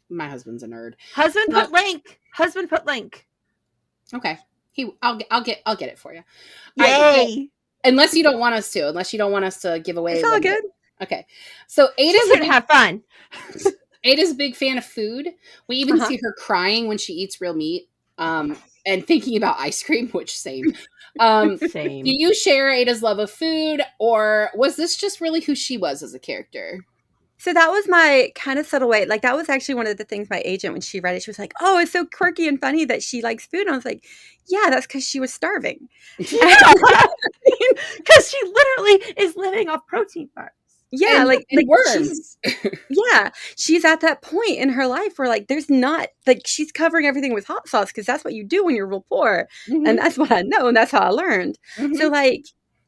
my husband's a nerd. Husband put link. Okay. I'll get it for you. Yay! Unless you don't want us to give away. It's all good. Okay. So Ada's gonna have fun. Ada's a big fan of food. We even see her crying when she eats real meat. And thinking about ice cream, which same. Same. Do you share Ada's love of food, or was this just really who she was as a character? So that was my kind of subtle way. Like that was actually one of the things my agent, when she read it, she was like, "Oh, it's so quirky and funny that she likes food." And I was like, "Yeah, that's because she was starving." Because she literally is living off protein bars. Yeah, and worms. She's at that point in her life where like there's not like she's covering everything with hot sauce because that's what you do when you're real poor, and that's what I know and that's how I learned. So like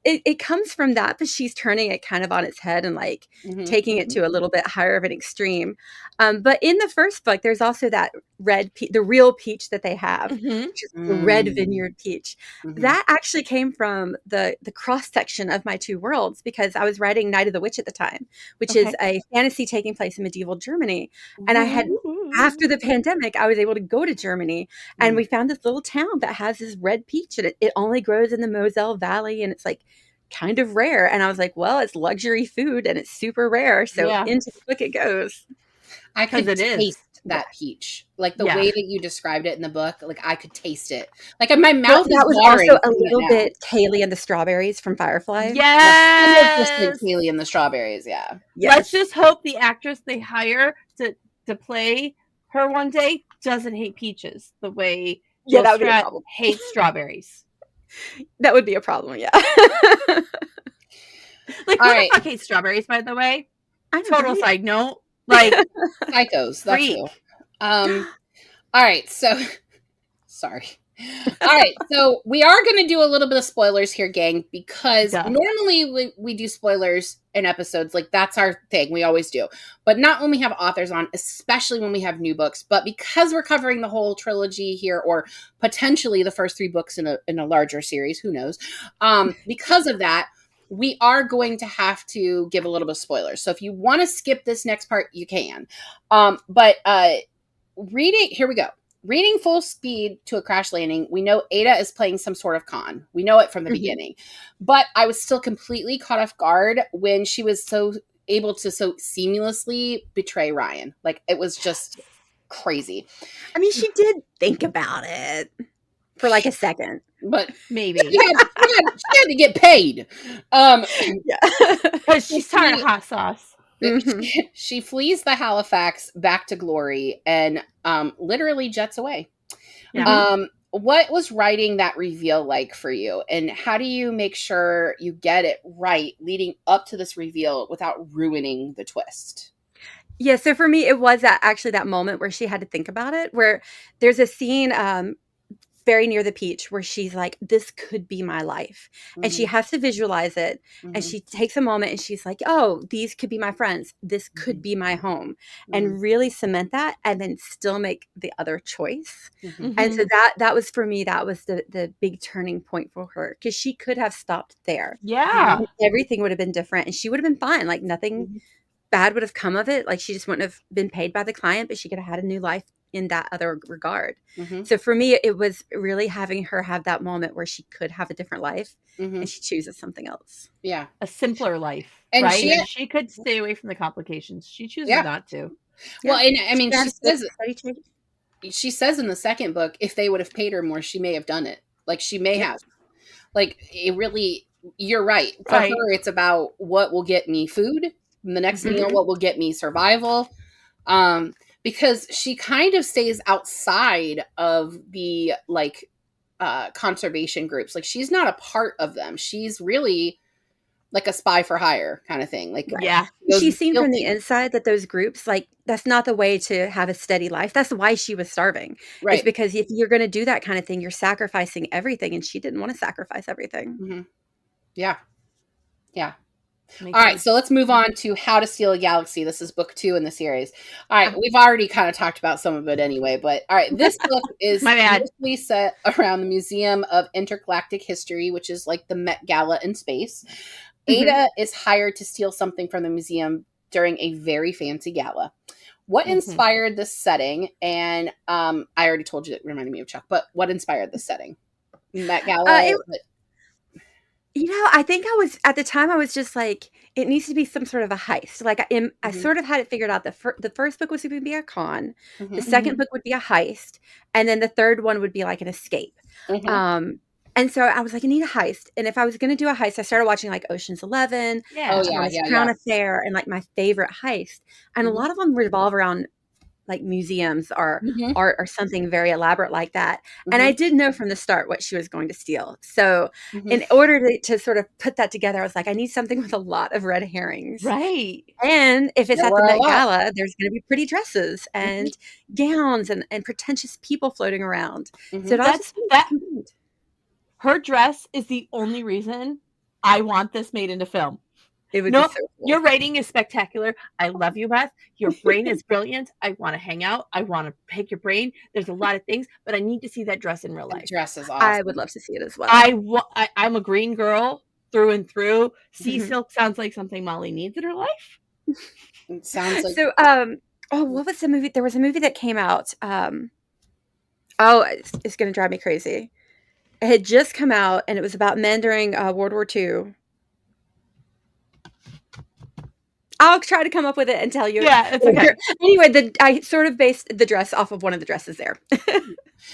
it comes from that, but she's turning it kind of on its head and like taking it to a little bit higher of an extreme. But in the first book, there's also that the real peach that they have, which is the red vineyard peach. That actually came from the cross section of my two worlds because I was writing Night of the Witch at the time, which is a fantasy taking place in medieval Germany. And I had, after the pandemic, I was able to go to Germany and we found this little town that has this red peach and it only grows in the Moselle Valley and it's like kind of rare. And I was like, well, it's luxury food and it's super rare. So into the book it goes. I could that peach. Like the Yeah. way that you described it in the book, like I could taste it. Like my But mouth is that was watering also a seeing it little now. bit Kaylee and the Strawberries from Firefly. Yes. 100% Kaylee and the Strawberries, yeah. Yes. Let's just hope the actress they hire to play her one day doesn't hate peaches the way Jill that would be a Stratt problem. hates strawberries. That would be a problem, yeah. Like, who the fuck hates strawberries, by the way? I know, Total right? side note. Like, psychos, that's freak. who. All right, so sorry. All right, so we are going to do a little bit of spoilers here, gang, because normally we do spoilers in episodes. Like, that's our thing. We always do. But not when we have authors on, especially when we have new books. But because we're covering the whole trilogy here, or potentially the first 3 books in a larger series, who knows? Because of that, we are going to have to give a little bit of spoilers. So if you want to skip this next part, you can. But reading, here we go. Reading Full Speed to a Crash Landing, we know Ada is playing some sort of con. We know it from the beginning. But I was still completely caught off guard when she was so able to so seamlessly betray Ryan. Like, it was just crazy. I mean, she did think about it for like a second. But maybe. She had to get paid. Because she's tired of hot sauce. She flees the Halifax back to Glory and literally jets away. Yeah. What was writing that reveal like for you? And how do you make sure you get it right leading up to this reveal without ruining the twist? Yeah, so for me, it was that moment where she had to think about it, where there's a scene very near the peach where she's like, this could be my life. And she has to visualize it. And she takes a moment and she's like, oh, these could be my friends. This could be my home. And really cement that and then still make the other choice. And so that was, for me, that was the big turning point for her, because she could have stopped there. Yeah. Everything would have been different and she would have been fine. Like, nothing bad would have come of it. Like, she just wouldn't have been paid by the client, but she could have had a new life in that other regard. So for me, it was really having her have that moment where she could have a different life and she chooses something else. Yeah. A simpler life. And right? She could stay away from the complications. She chooses not to. Well, and I mean, she says in the second book, if they would have paid her more, she may have done it. Like, she may have. Like, it really, you're right. For her, it's about what will get me food, the next meal, what will get me survival. Because she kind of stays outside of the like conservation groups. Like, she's not a part of them. She's really like a spy for hire kind of thing. Like, she's seen from the inside that those groups, like, that's not the way to have a steady life. That's why she was starving. Right. It's because if you're going to do that kind of thing, you're sacrificing everything, and she didn't want to sacrifice everything. Yeah. All right, so let's move on to How to Steal a Galaxy. This is book 2 in the series. All right, we've already kind of talked about some of it anyway, but all right, this book is mostly set around the Museum of Intergalactic History, which is like the Met Gala in space. Ada is hired to steal something from the museum during a very fancy gala. What inspired this setting? And I already told you, it reminded me of Chuck, but what inspired this setting? Met Gala? I think at the time I was just like, it needs to be some sort of a heist. Like, I sort of had it figured out. The first book was going to be a con. The second book would be a heist. And then the third one would be like an escape. And so I was like, I need a heist. And if I was going to do a heist, I started watching like Ocean's 11, Crown Affair, and like my favorite heist. And a lot of them revolve around like museums or art or something very elaborate like that. And I did know from the start what she was going to steal. So in order to sort of put that together, I was like, I need something with a lot of red herrings. Right. And if it's at the Met Gala, there's going to be pretty dresses and gowns and pretentious people floating around. So her dress is the only reason I want this made into film. It would be so cool. Your writing is spectacular. I love you, Beth. Your brain is brilliant. I want to hang out. I want to pick your brain. There's a lot of things, but I need to see that dress in real life. The dress is awesome. I would love to see it as well. I'm a green girl through and through. Sea silk sounds like something Molly needs in her life. It sounds like. So, what was the movie? There was a movie that came out. It's going to drive me crazy. It had just come out, and it was about men during World War II. I'll try to come up with it and tell you. Yeah, it's okay. Anyway, I sort of based the dress off of one of the dresses there,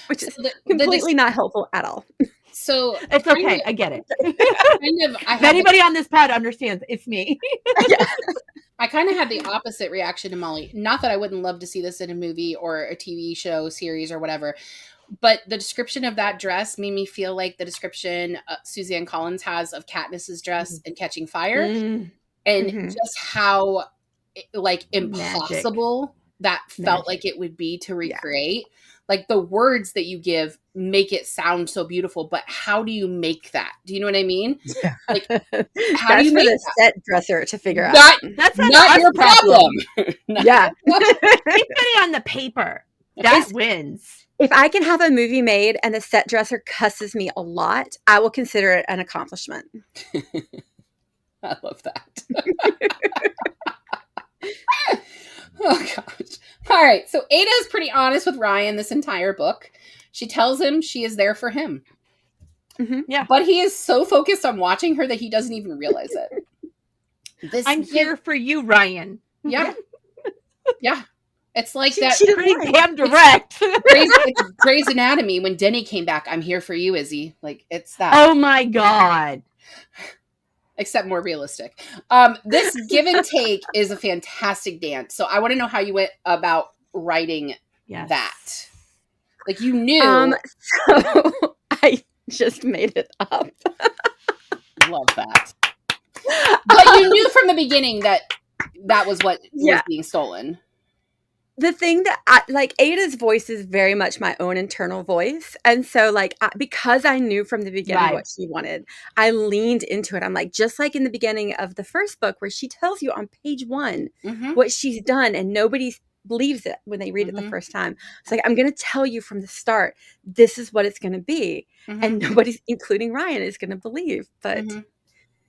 which is completely not helpful at all. So it's okay. I get it. If anybody on this pod understands, it's me. Yeah. I kind of had the opposite reaction to Molly. Not that I wouldn't love to see this in a movie or a TV show, series, or whatever, but the description of that dress made me feel like the description Suzanne Collins has of Katniss's dress in Catching Fire, and just how like impossible that felt like it would be to recreate. Yeah. Like the words that you give make it sound so beautiful, but how do you make that? Do you know what I mean? Yeah. Like, how do you make the set dresser to figure out? That's not your problem. Yeah. Keep it on the paper. That wins. If I can have a movie made and the set dresser cusses me a lot, I will consider it an accomplishment. I love that. Oh, gosh. All right. So Ada is pretty honest with Ryan this entire book. She tells him she is there for him. Yeah. But he is so focused on watching her that he doesn't even realize it. I'm here for you, Ryan. Yeah. Yeah. It's like she, that. She's pretty damn direct. It's Grey's Anatomy when Denny came back. I'm here for you, Izzy. Like, it's that. Oh, my God. Except more realistic. This give and take is a fantastic dance. So I want to know how you went about writing that. Like, you knew. So I just made it up. Love that. But you knew from the beginning that was what was being stolen. The thing that Ada's voice is very much my own internal voice. And so because I knew from the beginning what she wanted, I leaned into it. I'm like, just like in the beginning of the first book where she tells you on page 1 what she's done and nobody believes it when they read it the first time. It's like, I'm going to tell you from the start, this is what it's going to be. And nobody's, including Ryan, is going to believe. But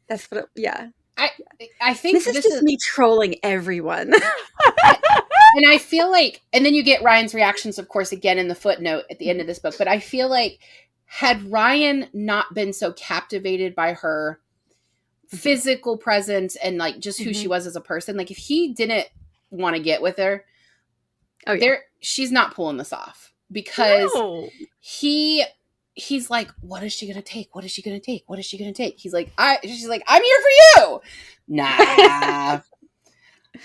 that's what, I think this is just me trolling everyone. And I feel like, and then you get Ryan's reactions, of course, again in the footnote at the end of this book. But I feel like had Ryan not been so captivated by her physical presence and like just who she was as a person, like if he didn't want to get with her, she's not pulling this off because he's like, what is she gonna take? What is she gonna take? What is she gonna take? She's like, I'm here for you. Nah.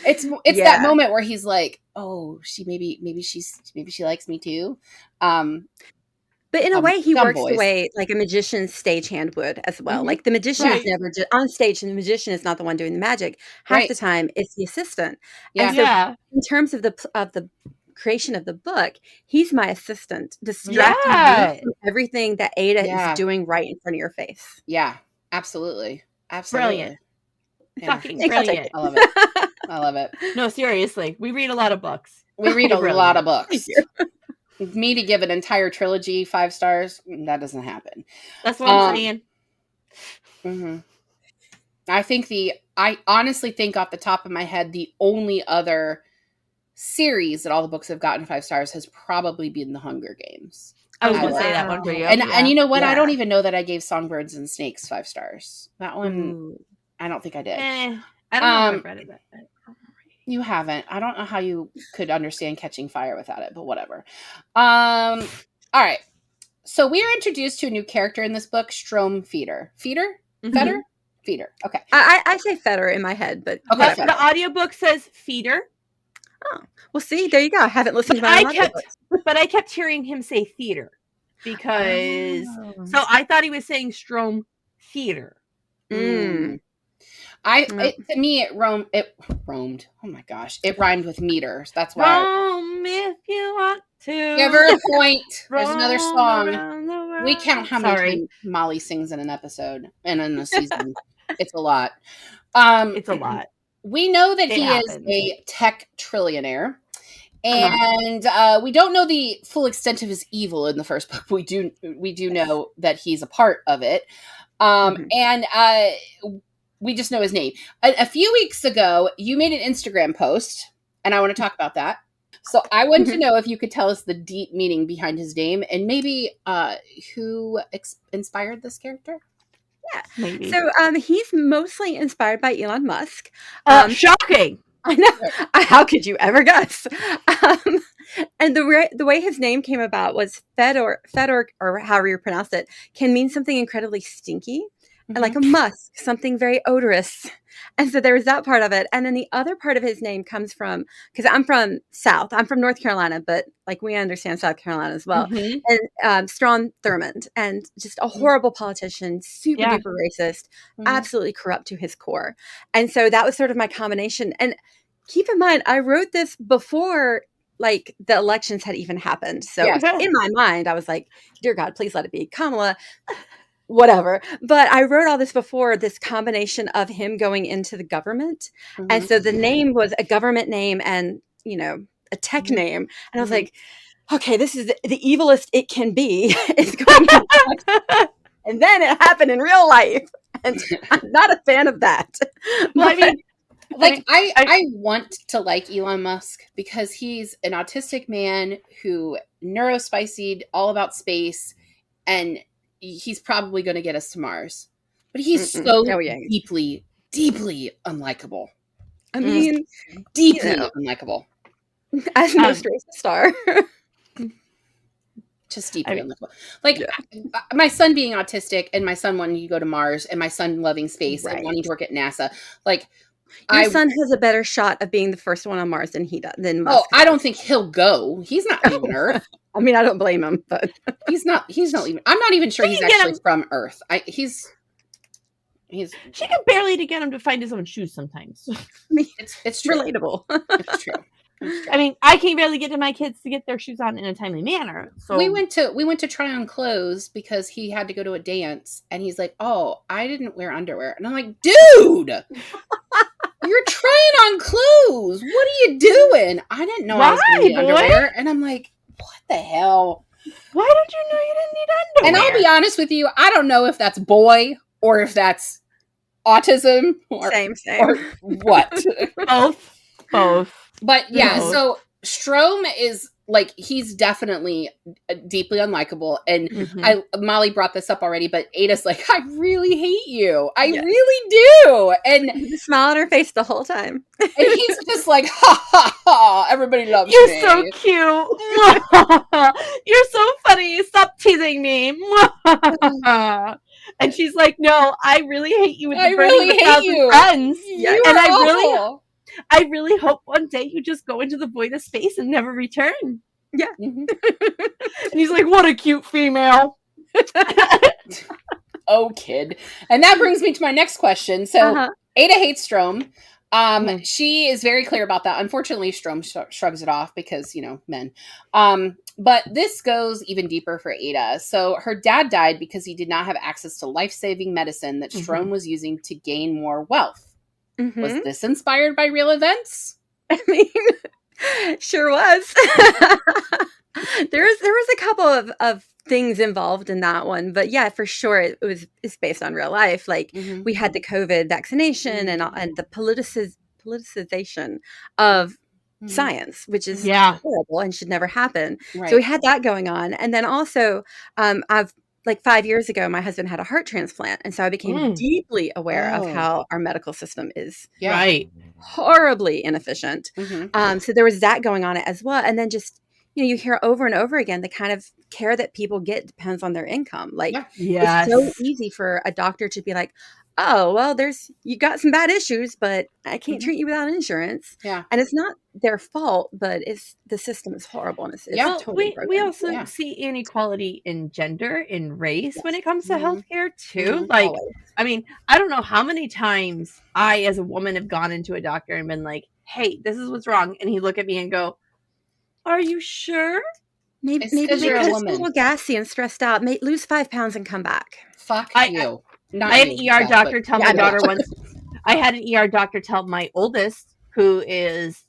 It's that moment where he's like, oh, maybe she likes me too. But in a way, he works the way like a magician's stagehand would as well. Like the magician is never on stage, and the magician is not the one doing the magic. Half the time, it's the assistant. Yeah. And so in terms of the creation of the book, he's my assistant, distracting you from everything that Ada is doing right in front of your face. Yeah, absolutely. Brilliant. Fucking brilliant. I love it. I love it. No, seriously. We read a lot of books. We read a lot of books. Me to give an entire trilogy 5 stars, that doesn't happen. That's what I'm saying. I honestly think off the top of my head, the only other series that all the books have gotten 5 stars has probably been The Hunger Games. I was going to say that one for you. And you know what? I don't even know that I gave Songbirds and Snakes 5 stars. That one, I don't think I did. I don't know if I've read it. You haven't. I don't know how you could understand Catching Fire without it, but whatever. All right. So we are introduced to a new character in this book, Strom Feeder. Feeder? Feeder? Feeder. Okay. I say Fetter in my head, but the audiobook says Feeder. Oh, well, see, there you go. I haven't listened to my but I kept hearing him say theater because so I thought he was saying Strom Theater. To me, it roamed. Oh my gosh. It rhymed with meters. That's why. Roam if you want to. Give her a point. There's another song. We count how many times Molly sings in an episode and in a season. It's a lot. It's a lot. We know that he is a tech trillionaire. And we don't know the full extent of his evil in the first book. We do know that he's a part of it. And we just know his name. A few weeks ago, you made an Instagram post, and I want to talk about that. So I want to know if you could tell us the deep meaning behind his name and maybe who inspired this character. Yeah. Maybe. So he's mostly inspired by Elon Musk. Shocking. I know. How could you ever guess? And the way his name came about was Fedor, or however you pronounce it, can mean something incredibly stinky, and like a musk, something very odorous. And so there was that part of it. And then the other part of his name comes from, because I'm from South. I'm from North Carolina, but like we understand South Carolina as well. And Strom Thurmond, and just a horrible politician, super duper racist, absolutely corrupt to his core. And so that was sort of my combination. And keep in mind, I wrote this before like the elections had even happened. So in my mind, I was like, dear God, please let it be Kamala, whatever. But I wrote all this before this combination of him going into the government. And so the name was a government name and, you know, a tech name. And I was like, okay, this is the evilest it can be. It's going to and then it happened in real life. And I'm not a fan of that. Well, I mean, like I want to like Elon Musk because he's an autistic man who neurospicied all about space, and he's probably going to get us to Mars. But he's so deeply, deeply unlikable. I mean, deeply unlikable. As most racists are. Just deeply unlikable. Like my son being autistic and my son wanting to go to Mars and my son loving space and wanting to work at NASA. Like your son has a better shot of being the first one on Mars than he does. Than Musk does. I don't think he'll go. He's not leaving Earth. I mean, I don't blame him, but he's not leaving. I'm not even sure he's actually from Earth. She can barely get him to find his own shoes sometimes. I mean, it's true. Relatable. It's true. I mean, I can barely get to my kids to get their shoes on in a timely manner. So we went to try on clothes because he had to go to a dance, and he's like, "Oh, I didn't wear underwear," and I'm like, "Dude, you're trying on clothes. What are you doing?" I didn't know I was going to need underwear, and I'm like, "What the hell? Why did you know you didn't need underwear?" And I'll be honest with you, I don't know if that's boy or if that's autism or same or what. Both. But yeah, so Strom is like, he's definitely deeply unlikable. And Molly brought this up already, but Ada's like, I really hate you. I really do. And the smile on her face the whole time. And he's just like, ha ha ha, everybody loves You're me. You're so cute. You're so funny. Stop teasing me. And she's like, no, I really hate you with the burning of 1,000 friends. You and I really hope one day you just go into the void of space and never return. Yeah. And he's like, what a cute female. Oh, kid. And that brings me to my next question. So Ada hates Strom. She is very clear about that. Unfortunately, Strom shrugs it off because, you know, men. But this goes even deeper for Ada. So her dad died because he did not have access to life-saving medicine that Strom was using to gain more wealth. Was this inspired by real events? I mean, sure was. There was a couple of things involved in that one, but yeah, for sure it's based on real life. Like we had the COVID vaccination and the politicization of science, which is horrible and should never happen. Right. So we had that going on, and then also like 5 years ago, my husband had a heart transplant. And so I became deeply aware of how our medical system is horribly inefficient. So there was that going on as well. And then just, you know, you hear over and over again, the kind of care that people get depends on their income. Like it's so easy for a doctor to be like, oh, well, you got some bad issues, but I can't treat you without insurance. Yeah. And it's not their fault, but the system is horrible. And it's totally broken. We also see inequality in gender, in race when it comes to healthcare too. Like, I mean, I don't know how many times I, as a woman, have gone into a doctor and been like, hey, this is what's wrong. And he'd look at me and go, are you sure? Maybe you're a little gassy and stressed out. Lose 5 pounds and come back. Fuck you. I had an ER doctor tell my daughter once. I had an ER doctor tell my oldest, who is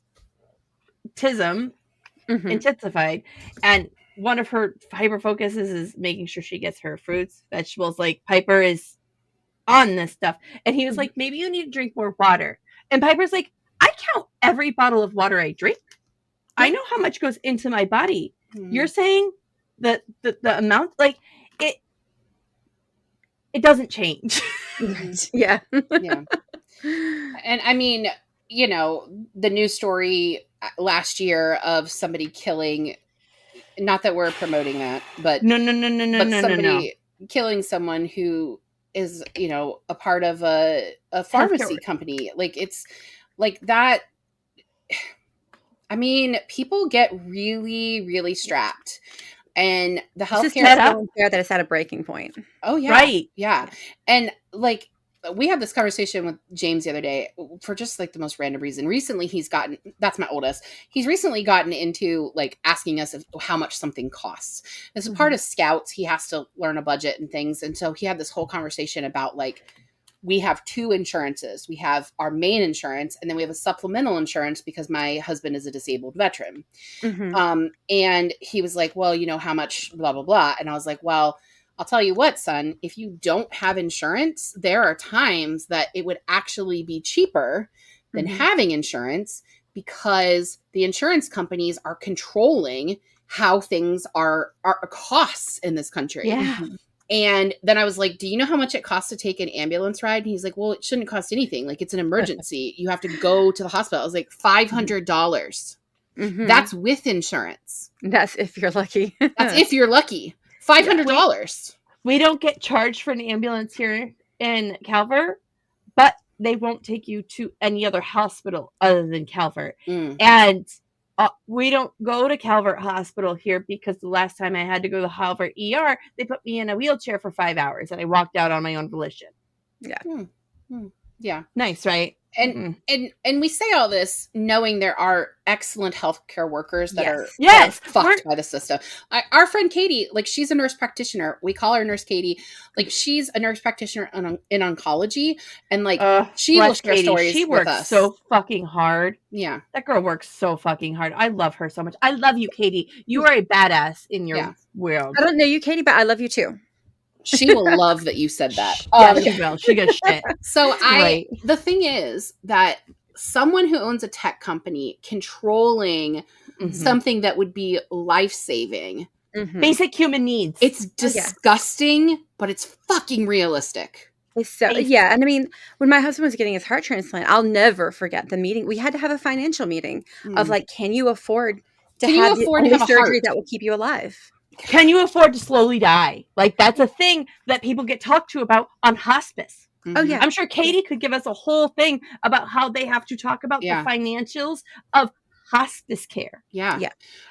intensified, and one of her hyper focuses is making sure she gets her fruits, vegetables. Like, Piper is on this stuff, and he was like, maybe you need to drink more water. And Piper's like, I count every bottle of water I drink. I know how much goes into my body. You're saying that the amount, like, it doesn't change. Right. Yeah. Yeah. And I mean, you know, the news story last year of somebody killing, not that we're promoting that, but somebody killing someone who is, you know, a part of a pharmacy company. Like, it's like that. I mean, people get really, really strapped. And the healthcare is so unfair that it's at a breaking point. Oh yeah. Right. Yeah. And like, we had this conversation with James the other day for just like the most random reason. Recently that's my oldest. He's recently gotten into like asking us how much something costs. As a part of Scouts, he has to learn a budget and things. And so he had this whole conversation about like, we have two insurances. We have our main insurance, and then we have a supplemental insurance because my husband is a disabled veteran. And he was like, well, you know, how much, blah, blah, blah. And I was like, well, I'll tell you what, son, if you don't have insurance, there are times that it would actually be cheaper than having insurance because the insurance companies are controlling how things are costs in this country. Yeah. And then I was like, do you know how much it costs to take an ambulance ride? And he's like, well, it shouldn't cost anything. Like, it's an emergency. You have to go to the hospital. I was like, $500. That's with insurance. That's if you're lucky. That's if you're lucky. $500. We don't get charged for an ambulance here in Calvert, but they won't take you to any other hospital other than Calvert. And we don't go to Calvert Hospital here because the last time I had to go to the Calvert ER, they put me in a wheelchair for 5 hours and I walked out on my own volition. Yeah. Yeah. Nice, right? And we say all this knowing there are excellent healthcare workers that are fucked by the system. Our friend Katie, like, she's a nurse practitioner. We call her Nurse Katie. Like, she's a nurse practitioner in oncology, and like she will share stories. She works so fucking hard. Yeah, that girl works so fucking hard. I love her so much. I love you, Katie. You are a badass in your world. I don't know you, Katie, but I love you too. She will love that you said that. She will. She gets shit. So the thing is that someone who owns a tech company controlling something that would be life-saving. Basic human needs. It's disgusting, but it's fucking realistic. So, yeah. And I mean, when my husband was getting his heart transplant, I'll never forget the meeting. We had to have a financial meeting of like, can you afford to have the surgery that will keep you alive? Can you afford to slowly die? Like, that's a thing that people get talked to about on hospice. Oh, yeah. I'm sure Katie could give us a whole thing about how they have to talk about the financials of hospice care. Yeah.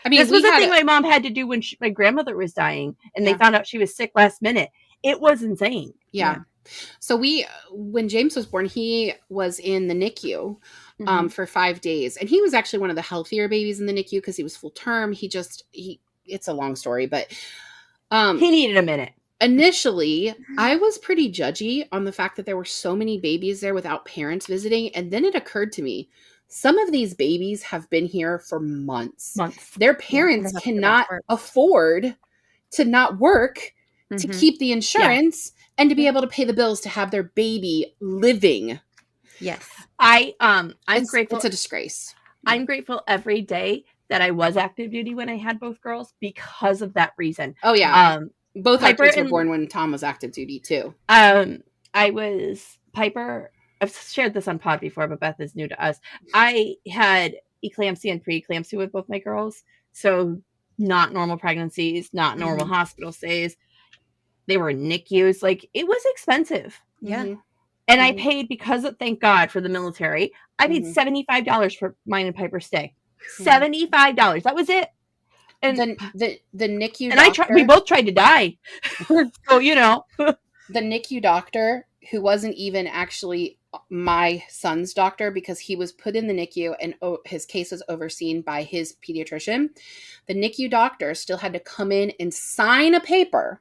I mean, this was the thing my mom had to do when my grandmother was dying, and they found out she was sick last minute. It was insane. Yeah. So when James was born, he was in the NICU for 5 days. And he was actually one of the healthier babies in the NICU because he was full term. It's a long story, but he needed a minute. Initially, I was pretty judgy on the fact that there were so many babies there without parents visiting. And then it occurred to me, some of these babies have been here for months. Their parents cannot afford to not work to keep the insurance and to be able to pay the bills to have their baby living. Yes. I'm grateful. It's a disgrace. I'm grateful every day that I was active duty when I had both girls because of that reason. Oh yeah. Both our kids were born when Tom was active duty too. I've shared this on pod before, but Beth is new to us. I had eclampsia and pre-eclampsia with both my girls. So not normal pregnancies, not normal hospital stays. They were NICUs. Like, it was expensive. Yeah. And I paid, thank God for the military, I paid $75 for mine and Piper's stay. $75. That was it. And then the NICU and doctor, we both tried to die. So, you know. The NICU doctor, who wasn't even actually my son's doctor because he was put in the NICU and his case was overseen by his pediatrician, the NICU doctor still had to come in and sign a paper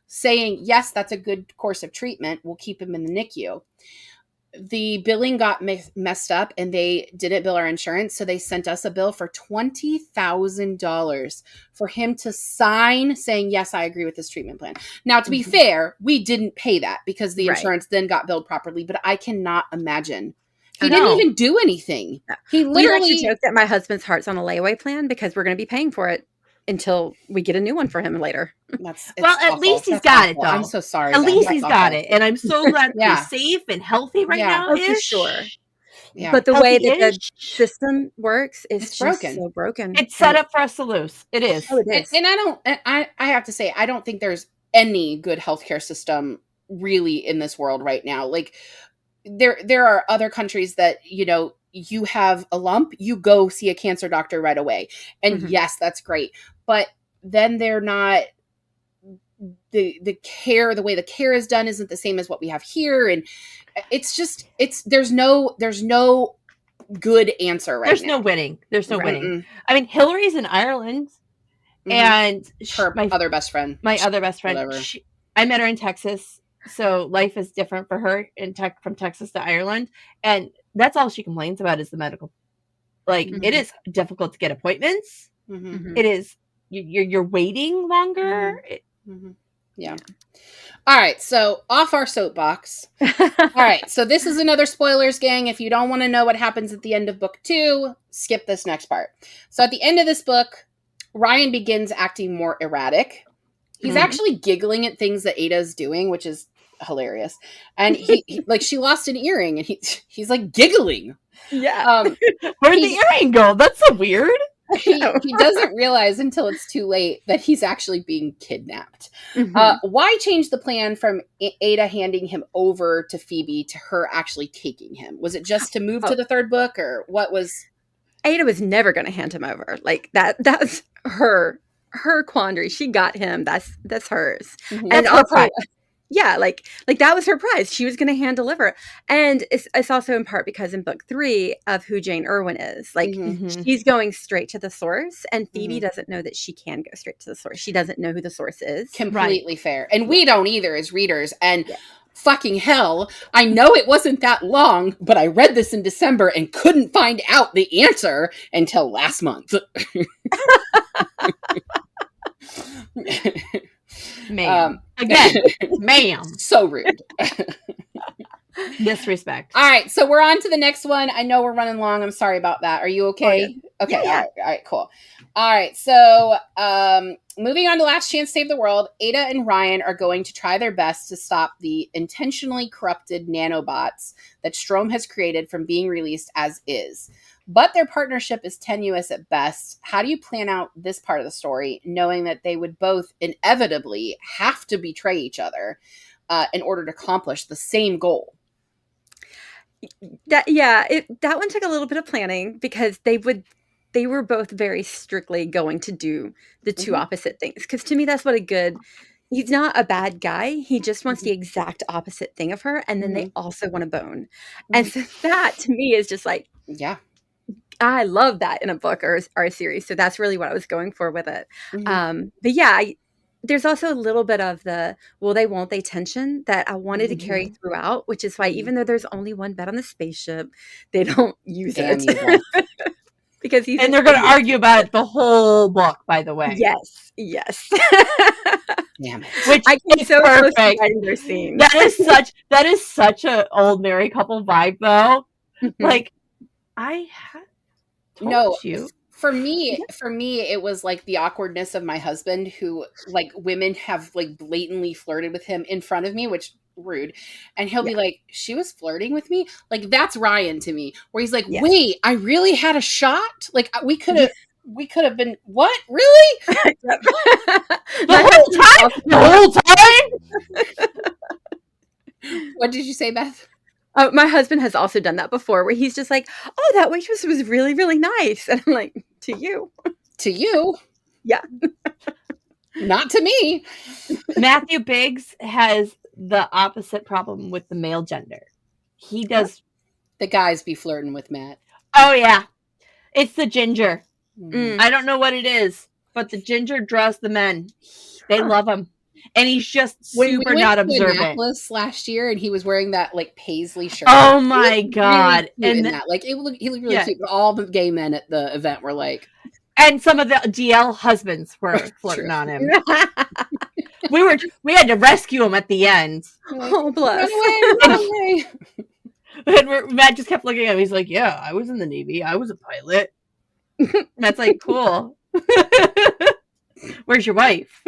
saying, yes, that's a good course of treatment. We'll keep him in the NICU. The billing got messed up and they didn't bill our insurance. So they sent us a bill for $20,000 for him to sign saying, yes, I agree with this treatment plan. Now, to be fair, we didn't pay that because the insurance then got billed properly, but I cannot imagine. He didn't even do anything. He literally joked that my husband's heart's on a layaway plan because we're going to be paying for it until we get a new one for him later. Well, at least he's got it, though. I'm so sorry. At least he's got it, and I'm so glad he's safe and healthy right now. Oh, for sure. Yeah. But the way that the system works is just broken. so broken. It's set up for us to lose. It is. Oh, it is. And I have to say, I don't think there's any good healthcare system really in this world right now. Like there are other countries that, you know, you have a lump, you go see a cancer doctor right away. And yes, that's great. But then they're not, the care, the way the care is done isn't the same as what we have here. And it's just, there's no good answer right now. There's no winning. There's no winning. I mean, Hillary's in Ireland, and my other best friend. I met her in Texas, so life is different for her from Texas to Ireland, and that's all she complains about is the medical. Like it is difficult to get appointments. It is you're waiting longer. Yeah. All right, so off our soapbox. All right, so this is another spoilers, gang. If you don't want to know what happens at the end of book 2, skip this next part. So at the end of this book, Ryan begins acting more erratic. He's actually giggling at things that Ada's doing, which is hilarious. And he like she lost an earring, and he's like giggling. Yeah. Where'd the earring go? That's so weird. He doesn't realize until it's too late that he's actually being kidnapped. Why change the plan from Ada handing him over to Phoebe to her actually taking him? Was it just to move to the third book, or what was? Ada was never going to hand him over. Like that's her quandary. She got him. That's hers. And also, yeah, like that was her prize. She was going to hand deliver. And it's also in part because in book 3 of who Jane Irwin is, like she's going straight to the source, and Phoebe doesn't know that she can go straight to the source. She doesn't know who the source is. Completely fair. And we don't either as readers. And fucking hell, I know it wasn't that long, but I read this in December and couldn't find out the answer until last month. Ma'am. Again, ma'am. So rude. Disrespect. All right, so we're on to the next one. I know we're running long. I'm sorry about that. Are you okay? Oh, yeah. Okay, yeah. All right, cool. All right, so moving on to Last Chance to Save the World, Ada and Ryan are going to try their best to stop the intentionally corrupted nanobots that Strom has created from being released as is. But their partnership is tenuous at best. How do you plan out this part of the story, knowing that they would both inevitably have to betray each other in order to accomplish the same goal? That one took a little bit of planning because they were both very strictly going to do the two opposite things. Because to me, that's what he's not a bad guy. He just wants the exact opposite thing of her. And then they also want a bone. And so that to me is just like, yeah. I love that in a book or a series. So that's really what I was going for with it. But yeah, there's also a little bit of the will they, won't they tension that I wanted to carry throughout, which is why even though there's only one bed on the spaceship, they don't use it. Because and they're going to argue about it the whole book, by the way. Yes. Damn it. Which I can is so perfect. Their scene. That is such a old married couple vibe, though. Like, I told you. For me, it was like the awkwardness of my husband who, like, women have, like, blatantly flirted with him in front of me, which rude. And he'll be like, she was flirting with me? Like, that's Ryan to me, where he's like, wait, I really had a shot? Like, we could have been, what? Really? The whole time? What did you say, Beth? My husband has also done that before, where he's just like, oh, that waitress was really, really nice. And I'm like, to you. To you? Yeah. Not to me. Matthew Biggs has the opposite problem with the male gender. He does. The guys be flirting with Matt. Oh, yeah. It's the ginger. I don't know what it is, but the ginger draws the men. They love him. And he's just super not observant. Last year, and he was wearing that like paisley shirt. Oh my god! Really and that, like, he looked really cute. But all the gay men at the event were like, and some of the DL husbands were flirting on him. We had to rescue him at the end. Oh, bless! Run away! And Matt just kept looking at him. He's like, "Yeah, I was in the Navy. I was a pilot." Matt's like, "Cool." Where's your wife?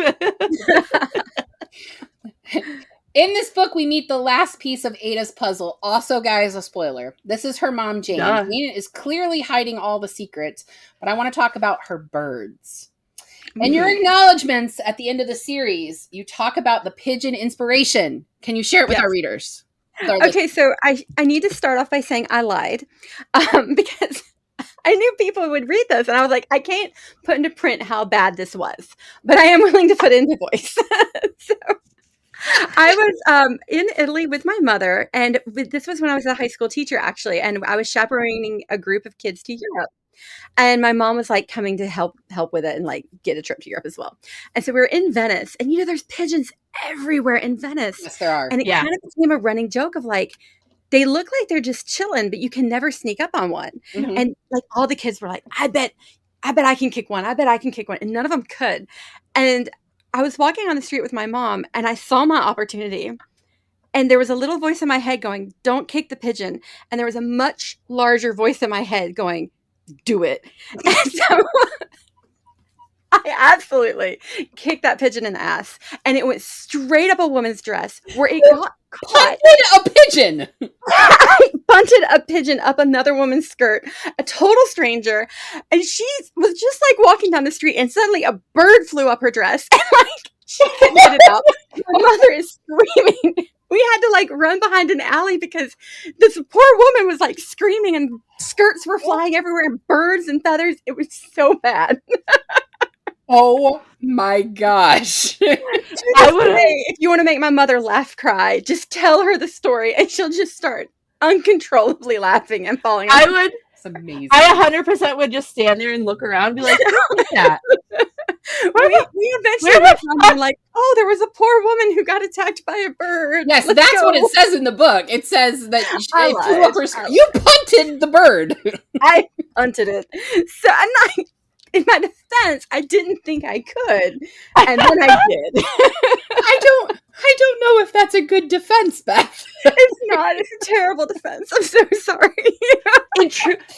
In this book, we meet the last piece of Ada's puzzle. Also, guys, a spoiler. This is her mom, Jane. Duh. Jane is clearly hiding all the secrets, but I want to talk about her birds. And your acknowledgments at the end of the series, you talk about the pigeon inspiration. Can you share it with our readers? Okay, so I need to start off by saying I lied because I knew people would read this, and I was like, I can't put into print how bad this was, but I am willing to put into voice. So I was in Italy with my mother, and this was when I was a high school teacher, actually, and I was chaperoning a group of kids to Europe. And my mom was like coming to help with it and like get a trip to Europe as well. And so we were in Venice, and there's pigeons everywhere in Venice. Yes, there are. And it kind of became a running joke of like, they look like they're just chilling, but you can never sneak up on one. Mm-hmm. And like all the kids were like, I bet I can kick one. I bet I can kick one. And none of them could. And I was walking on the street with my mom, and I saw my opportunity. And there was a little voice in my head going, don't kick the pigeon. And there was a much larger voice in my head going, do it. And so I absolutely kicked that pigeon in the ass, and it went straight up a woman's dress where it got caught. A pigeon. I bunted a pigeon up another woman's skirt, a total stranger, and she was just like walking down the street, and suddenly a bird flew up her dress, and like she couldn't get it out. My mother is screaming. We had to like run behind an alley because this poor woman was like screaming, and skirts were flying everywhere, and birds and feathers. It was so bad. Oh my gosh. If you want to make my mother laugh cry, just tell her the story and she'll just start uncontrollably laughing and falling out. It's amazing. I 100% would just stand there and look around and be like, who is that? we eventually went like, oh, there was a poor woman who got attacked by a bird. Yes, that's go. What it says in the book. It says that you punted the bird. I punted it. So I'm not... In my defense, I didn't think I could, and then I did. I don't know if that's a good defense, Beth. It's not. It's a terrible defense. I'm so sorry.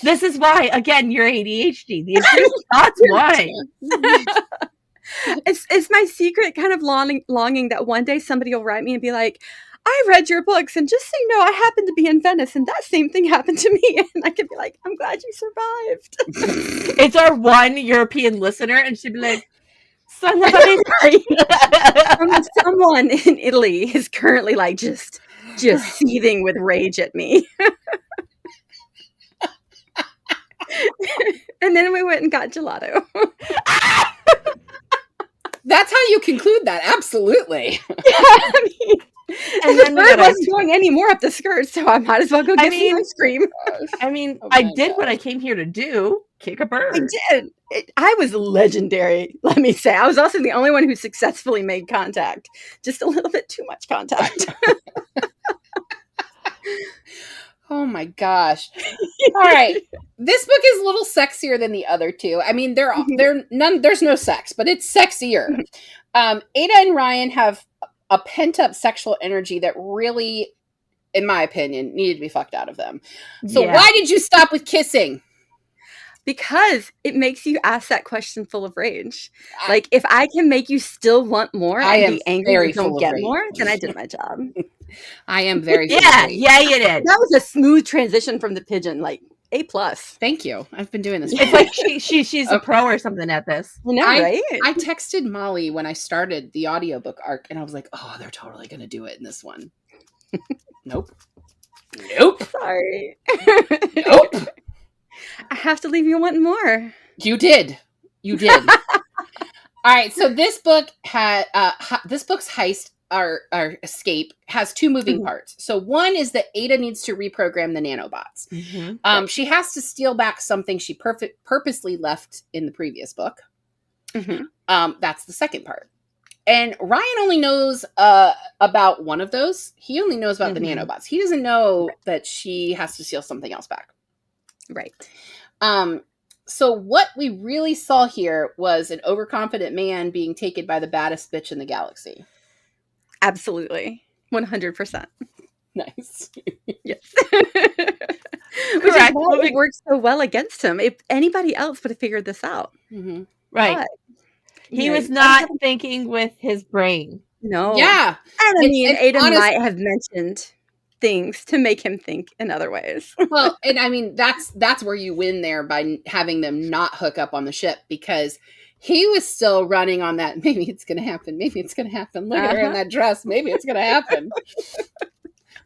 This is why, again, you're ADHD. That's why. It's my secret kind of longing that one day somebody will write me and be like, I read your books, and just so you know, I happened to be in Venice, and that same thing happened to me. And I could be like, I'm glad you survived. It's our one European listener, and she'd be like, son of a someone in Italy is currently like just seething with rage at me. And then we went and got gelato. That's how you conclude that, absolutely. Yeah, I mean, and the bird wasn't going any more up the skirt, so I might as well go get some ice cream. I mean, I did what I came here to do, kick a bird. I did. I was legendary, let me say. I was also the only one who successfully made contact. Just a little bit too much contact. Oh my gosh. All right. This book is a little sexier than the other two. I mean, there's no sex, but it's sexier. Ada and Ryan have a pent-up sexual energy that really, in my opinion, needed to be fucked out of them. So why did you stop with kissing? Because it makes you ask that question full of rage. Like, if I can make you still want more and be angry and don't get more, then I did my job. I am very yeah, you did. That was a smooth transition from the pigeon, like A+. Thank you. I've been doing this. It's like she's a pro or something at this. No, right? I texted Molly when I started the audiobook arc, and I was like, oh, they're totally going to do it in this one. Nope. Sorry. Nope. I have to leave you wanting more. You did. All right. So this book this book's heist, our escape, has two moving parts. So one is that Ada needs to reprogram the nanobots. Mm-hmm. She has to steal back something she purposely left in the previous book. Mm-hmm. That's the second part. And Ryan only knows about one of those. He only knows about the nanobots. He doesn't know that she has to steal something else back. Right. So what we really saw here was an overconfident man being taken by the baddest bitch in the galaxy. Absolutely. 100%. Nice. Yes. Which is why it works so well against him. If anybody else would have figured this out. Mm-hmm. Right. He was not thinking with his brain. No. Yeah. And I mean, Ada might have mentioned things to make him think in other ways. Well, and I mean, that's where you win there by having them not hook up on the ship, because he was still running on that. Maybe it's going to happen. Maybe it's going to happen. Look at her in that dress. Maybe it's going to happen.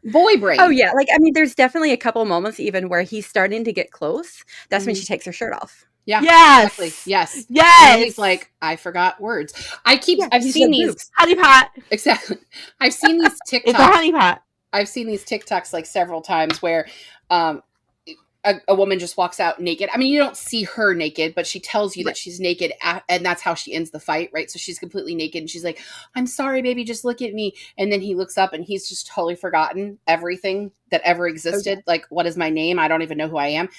Boy brain. Oh yeah. Like, I mean, there's definitely a couple moments even where he's starting to get close. That's when she takes her shirt off. Yeah. Yes. Exactly. Yes. Yes. And he's like, I forgot words. I've seen these. Honey pot. Exactly. I've seen these TikToks. It's a honey pot. I've seen these TikToks like several times where a woman just walks out naked. I mean, you don't see her naked, but she tells you that she's naked, and that's how she ends the fight, right? So she's completely naked, and she's like, I'm sorry, baby, just look at me. And then he looks up, and he's just totally forgotten everything that ever existed. Like, what is my name? I don't even know who I am.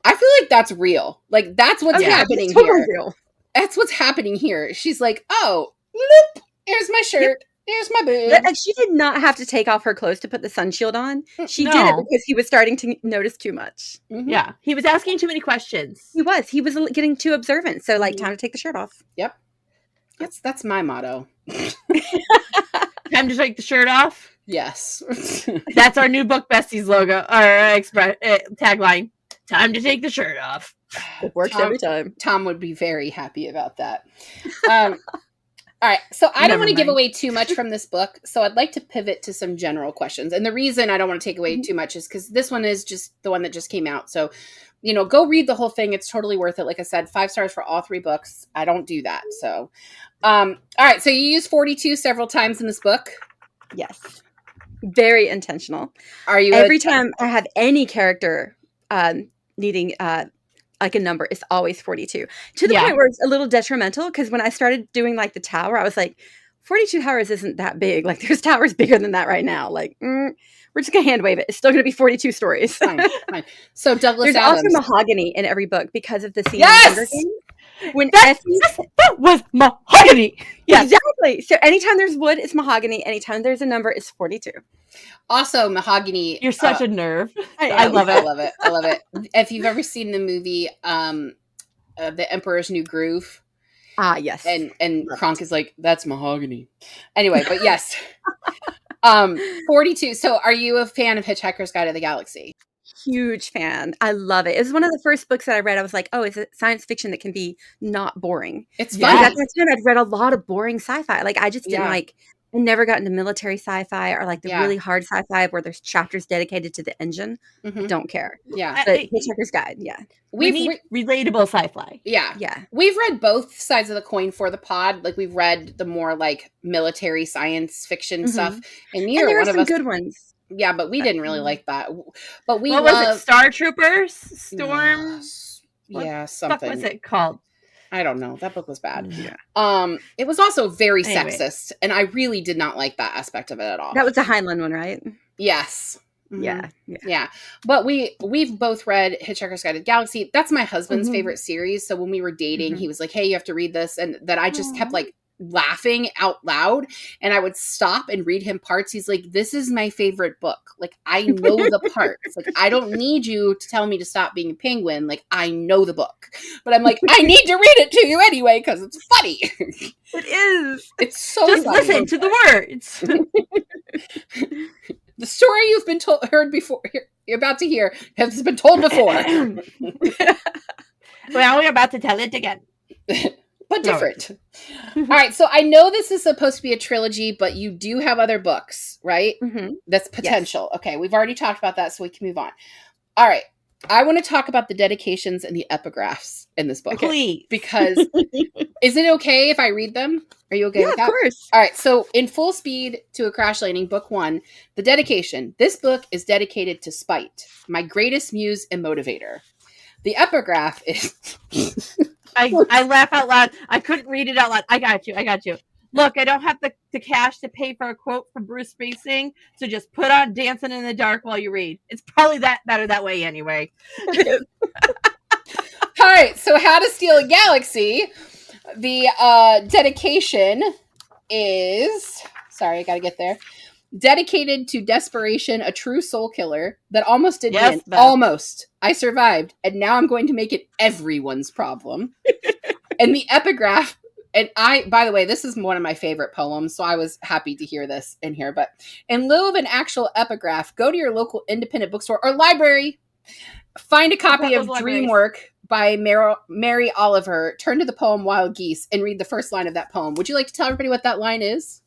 I feel like that's real. Like, that's what's happening here. Real. That's what's happening here. She's like, oh, loop, here's my shirt. Yep. Here's my boob. And she did not have to take off her clothes to put the sun shield on. She did it because he was starting to notice too much. Mm-hmm. Yeah. He was asking too many questions. He was getting too observant. So, like, time to take the shirt off. Yep. That's my motto. Time to take the shirt off? Yes. That's our new book Besties logo. Our tagline. Time to take the shirt off. It works every time. Tom would be very happy about that. All right, so I don't want to give away too much from this book, so I'd like to pivot to some general questions. And the reason I don't want to take away too much is because this one is just the one that just came out. So, go read the whole thing. It's totally worth it. Like I said, 5 stars for all 3 books. I don't do that. So, all right, so you use 42 several times in this book. Yes. Very intentional. Are you every time I have any character needing like a number, it's always 42 to the point where it's a little detrimental, because when I started doing like the tower, I was like, 42 towers isn't that big. Like, there's towers bigger than that right now. Like, we're just gonna hand wave it. It's still gonna be 42 stories. Fine. So Douglas there's Adams. also mahogany in every book because of the scene. Yes! When that was mahogany. Yes. Exactly. So anytime there's wood, it's mahogany. Anytime there's a number, it's 42. Also, mahogany. You're such a nerve. I love it. I love it. If you've ever seen the movie, The Emperor's New Groove. Yes. And Kronk is like, that's mahogany. Anyway, but yes. 42. So are you a fan of Hitchhiker's Guide to the Galaxy? Huge fan. I love it. It was one of the first books that I read. I was like, oh, it's a science fiction that can be not boring. It's fun. At that time, I'd read a lot of boring sci-fi. Like, I just didn't like, I never got into military sci-fi or like the really hard sci-fi where there's chapters dedicated to the engine. Don't care. Yeah. But Hitchhiker's Guide, we need relatable sci-fi. Yeah. We've read both sides of the coin for the pod. Like, we've read the more like military science fiction stuff. And there are some good ones. Yeah, but we didn't really like that. But we what was it? Star Troopers? Storm? Something. What was it called? I don't know. That book was bad. Yeah. It was also very sexist, and I really did not like that aspect of it at all. That was the Heinlein one, right? Yes. Mm-hmm. Yeah. But we've both read Hitchhiker's Guide to the Galaxy. That's my husband's favorite series. So when we were dating, he was like, "Hey, you have to read this," and that I just kept like laughing out loud, and I would stop and read him parts. He's like, this is my favorite book. Like, I know the parts. Like, I don't need you to tell me to stop being a penguin. Like, I know the book. But I'm like, I need to read it to you anyway because it's funny. It is. It's so just funny. Listen to the words. The story you've been heard before, you're about to hear, has been told before. Well, we're about to tell it again. But different. All right, so I know this is supposed to be a trilogy, but you do have other books, right? That's potential. Yes. Okay, we've already talked about that, so we can move on. All right, I want to talk about the dedications and the epigraphs in this book. Please. Because is it okay if I read them? Are you okay with that? Of course. All right, so in Full Speed to a Crash Landing, Book 1, the dedication. This book is dedicated to Spite, my greatest muse and motivator. The epigraph is... I laugh out loud. I couldn't read it out loud. I got you. Look, I don't have the cash to pay for a quote from Bruce Springsteen, so just put on Dancing in the Dark while you read. It's probably better that way anyway. All right, so How to Steal a Galaxy. The dedication is... Sorry, I got to get there. Dedicated to desperation, a true soul killer that almost did win. Beth. Almost. I survived, and now I'm going to make it everyone's problem. And the epigraph And by the way, this is one of my favorite poems, so I was happy to hear this in here. But in lieu of an actual epigraph, go to your local independent bookstore or library, find a copy of Dreamwork by Mary Oliver, turn to the poem Wild Geese, and read the first line of that poem. Would you like to tell everybody what that line is?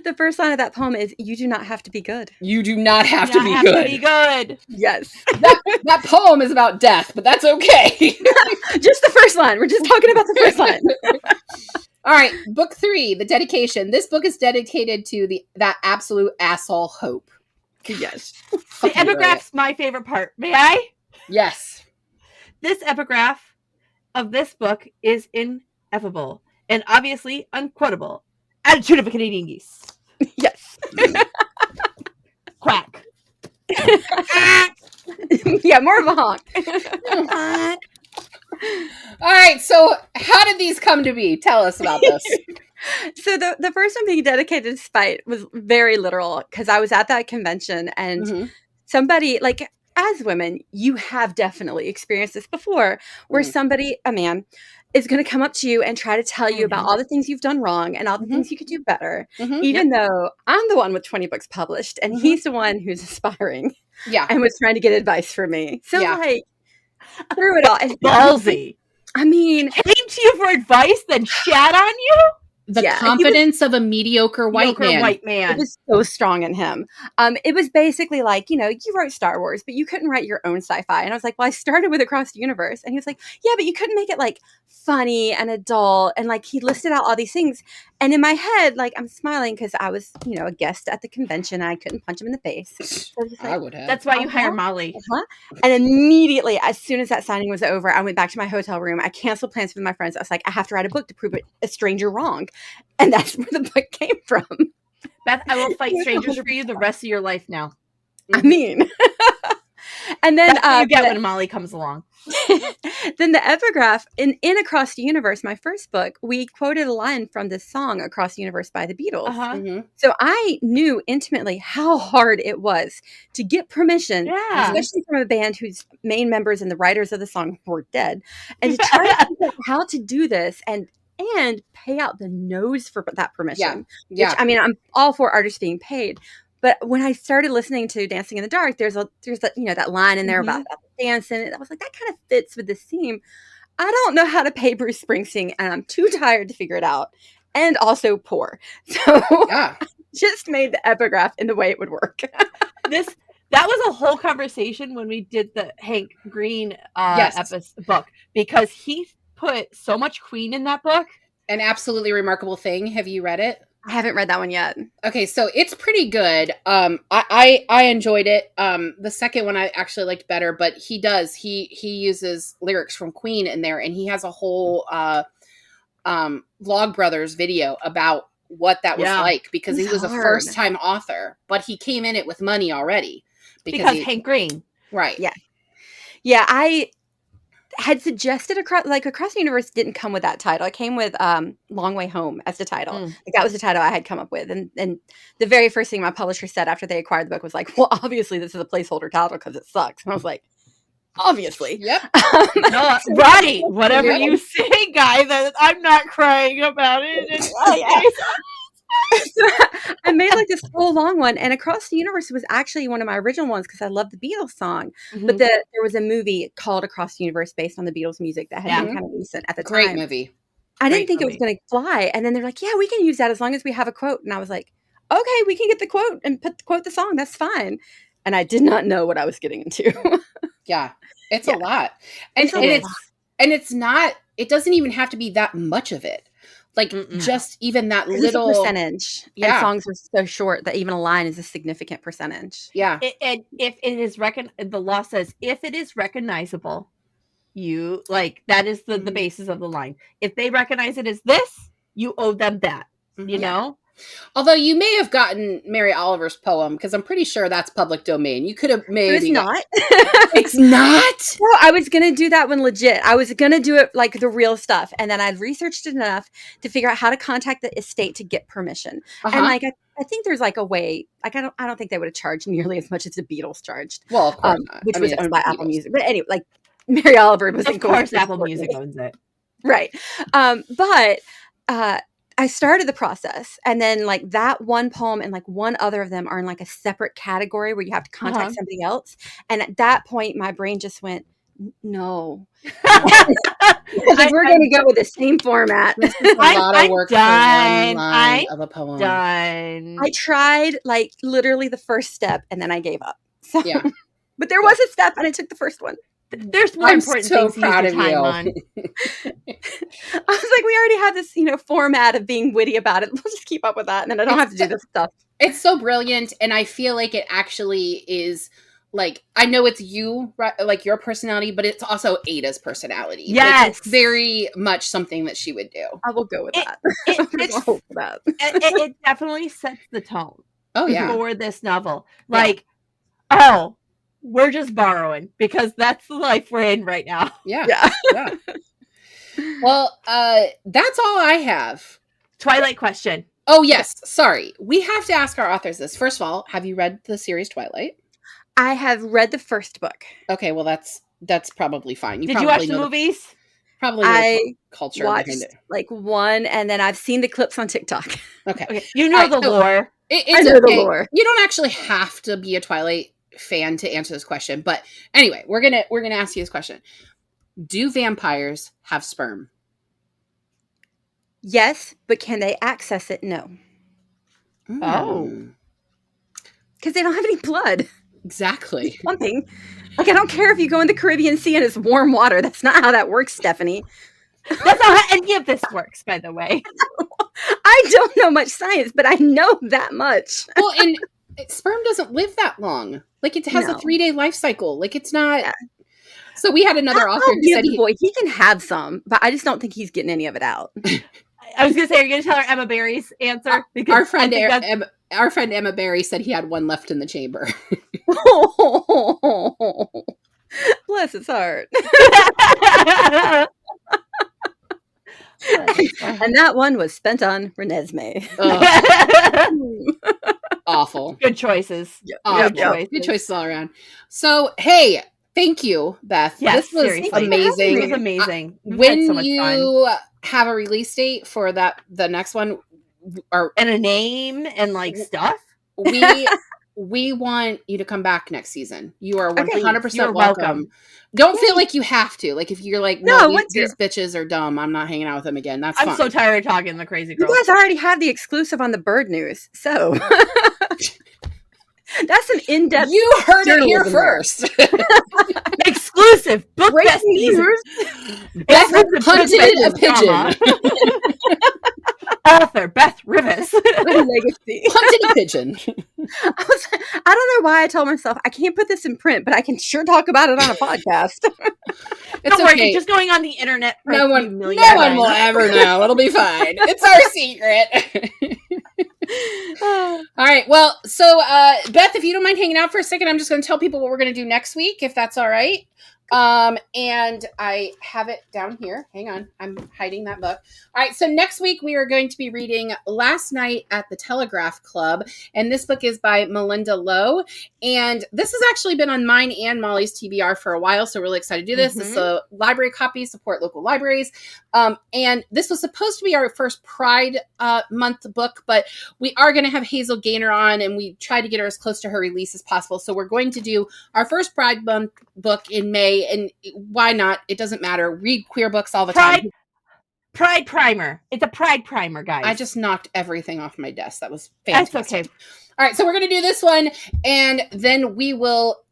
The first line of that poem is, "You do not have to be good." You do not have to be good. Yes. That poem is about death, but that's okay. Just the first line. We're just talking about the first line. All right, book 3, the dedication. This book is dedicated to that absolute asshole Hope. Yes. The epigraph's my favorite part. May I? Yes. This epigraph of this book is ineffable and obviously unquotable. Attitude of a Canadian geese. Yes. Quack. Yeah, more of a honk. All right, so how did these come to be? Tell us about this. So the first one being dedicated to Spite was very literal, because I was at that convention and somebody, like, as women, you have definitely experienced this before, where somebody, a man, is going to come up to you and try to tell you about all the things you've done wrong and all the things you could do better, even though I'm the one with 20 books published and he's the one who's aspiring and was trying to get advice from me. So like, through it all. Ballsy. I mean, came to you for advice, then shat on you? The confidence of a mediocre white man. It was so strong in him. It was basically like, you wrote Star Wars, but you couldn't write your own sci-fi. And I was like, well, I started with Across the Universe. And he was like, yeah, but you couldn't make it like funny and adult. And like, he listed out all these things. And in my head, like, I'm smiling because I was, a guest at the convention. And I couldn't punch him in the face. So I was just like, I would have. That's why you hire Molly. And immediately, as soon as that signing was over, I went back to my hotel room. I canceled plans with my friends. I was like, I have to write a book to prove a stranger wrong. And that's where the book came from. Beth, I will fight strangers for you the rest of your life now. I mean. And then that's what you get when Molly comes along. Then the epigraph in Across the Universe, my first book, we quoted a line from this song Across the Universe by the Beatles. So I knew intimately how hard it was to get permission, especially from a band whose main members and the writers of the song were dead, and to try to figure out how to do this and pay out the nose for that permission. Which, I mean, I'm all for artists being paid. But when I started listening to Dancing in the Dark, there's that line in there about dancing. And I was like, that kind of fits with this theme. I don't know how to pay Bruce Springsteen, and I'm too tired to figure it out, and also poor. So I just made the epigraph in the way it would work. That was a whole conversation when we did the Hank Green book, because he put so much Queen in that book. An Absolutely Remarkable Thing. Have you read it? I haven't read that one yet. Okay, so it's pretty good. I enjoyed it. The second one I actually liked better, but he uses lyrics from Queen in there, and he has a whole Vlog Brothers video about what that was like, because he was a first-time author, but he came in it with money already. Because Hank Green. Right. Yeah. Yeah, I had suggested Across the Universe didn't come with that title. It came with Long Way Home as the title. Like, that was the title I had come up with. And the very first thing my publisher said after they acquired the book was like, well, obviously this is a placeholder title because it sucks. And I was like, obviously. Yep. No, right. Whatever you say, guy, that I'm not crying about it. So I made like this whole long one, and Across the Universe was actually one of my original ones because I love the Beatles song. But there was a movie called Across the Universe based on the Beatles music that had been kind of recent at the time. Great movie. I didn't think it was going to fly, and then they're like, "Yeah, we can use that as long as we have a quote." And I was like, "Okay, we can get the quote and quote the song. That's fine." And I did not know what I was getting into. It's a lot, and it's not. It doesn't even have to be that much of it. Like, just even that little percentage. And songs are so short that even a line is a significant percentage. Yeah. And if it is the law says if it is recognizable, you that is the basis of the line. If they recognize it as this, you owe them that. You know? Although you may have gotten Mary Oliver's poem, because I'm pretty sure that's public domain. You could have maybe. It's not. It's not? No, I was going to do that one legit. I was going to do it like the real stuff. And then I'd researched it enough to figure out how to contact the estate to get permission. And like, I think there's like a way, like, I don't think they would have charged nearly as much as the Beatles charged. Well, of course not. Which was owned by Apple Music. But anyway, like, Mary Oliver was of course Apple Music owns it. Right. But I started the process, and then like that one poem and like one other of them are in like a separate category where you have to contact somebody else. And at that point, my brain just went, no. Because if we're going to go with the same format, this is a lot of work for one line of a poem. Done. I tried like literally the first step, and then I gave up. So, yeah. But there was a step, and I took the first one. There's more important things to use your time on. I was like, we already have this, format of being witty about it. We'll just keep up with that, and then I don't have to do this stuff. It's so brilliant, and I feel like it actually is, like, I know it's you, like your personality, but it's also Ada's personality. Yes. Like, it's very much something that she would do. I will go with that. It definitely sets the tone. Oh, yeah. For this novel. Like, we're just borrowing because that's the life we're in right now. Yeah. Well, that's all I have. Twilight question. Oh, yes. Sorry. We have to ask our authors this. First of all, have you read the series Twilight? I have read the first book. Okay, well, that's probably fine. Did you watch the movies? Probably the culture watched behind it. Like one, and then I've seen the clips on TikTok. Okay. You know the lore. I know the lore. You don't actually have to be a Twilight fan to answer this question, but anyway, we're gonna ask you this question. Do vampires have sperm? Yes, but can they access it? No. Oh. Because they don't have any blood. Exactly. One thing. Like, I don't care if you go in the Caribbean Sea and it's warm water. That's not how that works, Stephanie. That's not how any of this works, by the way. I don't know much science, but I know that much. Well, and sperm doesn't live that long. Like, it has a 3-day life cycle. Like, it's not... Yeah. So we had another author who said he can have some, but I just don't think he's getting any of it out. I was going to say, are you going to tell her Emma Barry's answer? Because our friend Emma Barry said he had one left in the chamber. Bless his heart. And that one was spent on Renesmee. Awful. Good choices. Yep. Good choices all around. So, hey, thank you, Beth. Yes, this was seriously. amazing. It was amazing. When so you have a release date for the next one, and a name and like stuff, we want you to come back next season. You are 100% welcome. Don't feel like you have to. Like, if you're like, no, these bitches are dumb, I'm not hanging out with them again. That's fine. I'm so tired of talking the crazy girl. You guys already have the exclusive on the bird news, so that's an in-depth. You heard it here first. Exclusive book Besties. Beth hunted a pigeon. Author Beth Revis. Legacy. Hunted a pigeon. I don't know why I told myself I can't put this in print, but I can sure talk about it on a podcast. Don't worry, it's just going on the internet. For no one will ever know. It'll be fine. It's our secret. All right. Well, so Beth, if you don't mind hanging out for a second, I'm just going to tell people what we're going to do next week, if that's all right. And I have it down here. Hang on. I'm hiding that book. All right. So next week we are going to be reading Last Night at the Telegraph Club. And this book is by Melinda Lowe. And this has actually been on mine and Molly's TBR for a while. So really excited to do this. It's a library copy, support local libraries. And this was supposed to be our first Pride month book, but we are going to have Hazel Gaynor on, and we try to get her as close to her release as possible. So we're going to do our first Pride month book in May. And why not? It doesn't matter. Read queer books all the time. Pride primer. It's a Pride primer, guys. I just knocked everything off my desk. That was fantastic. That's okay. All right, so we're going to do this one, and then we will...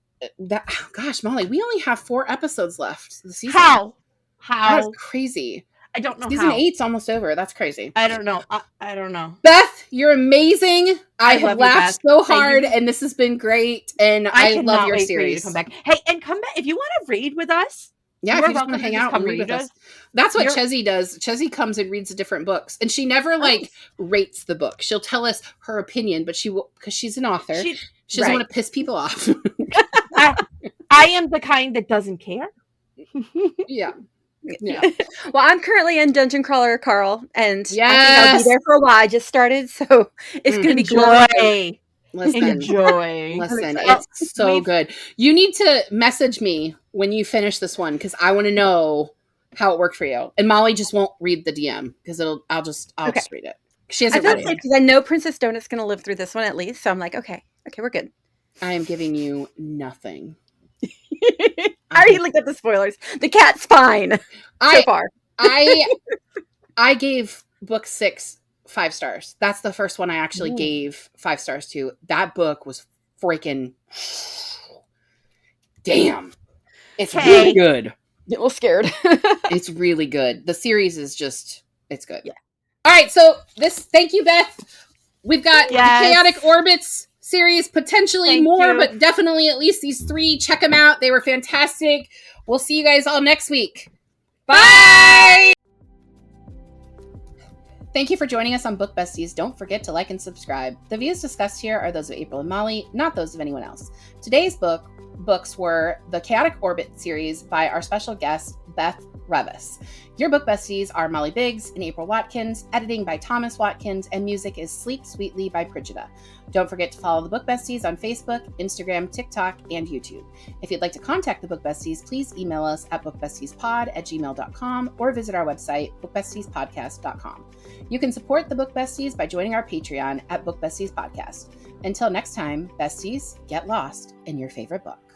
gosh, Molly, we only have 4 episodes left this season. How? That's crazy. I don't know. Season 8's almost over. That's crazy. I don't know. I don't know. Beth, you're amazing. I have laughed so hard, and this has been great. And I love your series. For you to come back. Hey, and come back if you want to read with us. Yeah, if you just want to hang out and read with us. That's what Chezzy does. Chezzy comes and reads the different books, and she never rates the book. She'll tell us her opinion, but she will, because she's an author. She doesn't want to piss people off. I am the kind that doesn't care. Yeah. Well, I'm currently in Dungeon Crawler Carl, and I think I'll be there for a while. I just started, so it's going to be glorious. Listen, it's so good. You need to message me when you finish this one, because I want to know how it worked for you. And Molly just won't read the DM because I'll just read it. She hasn't read it because I know Princess Donut's going to live through this one at least. So I'm like, okay, we're good. I am giving you nothing. I already looked at the spoilers. The cat's fine so far. I gave book 6 5 stars. That's the first one I actually gave 5 stars to. That book was freaking damn. It's really good. Get a little scared. It's really good. The series is just, it's good. Yeah. All right, so thank you, Beth. We've got the Chaotic Orbits series, potentially more, but definitely at least these 3. Check them out. They were fantastic. We'll see you guys all next week. Bye! Thank you for joining us on Book Besties. Don't forget to like and subscribe. The views discussed here are those of April and Molly, not those of anyone else. Today's books were the Chaotic Orbit series by our special guest, Beth Revis. Your book besties are Molly Biggs and April Watkins, editing by Thomas Watkins, and music is Sleep Sweetly by Brigida. Don't forget to follow the Book Besties on Facebook, Instagram, TikTok, and YouTube. If you'd like to contact the Book Besties, please email us at bookbestiespod@gmail.com or visit our website, bookbestiespodcast.com. You can support the Book Besties by joining our Patreon at Book Besties Podcast. Until next time, besties, get lost in your favorite book.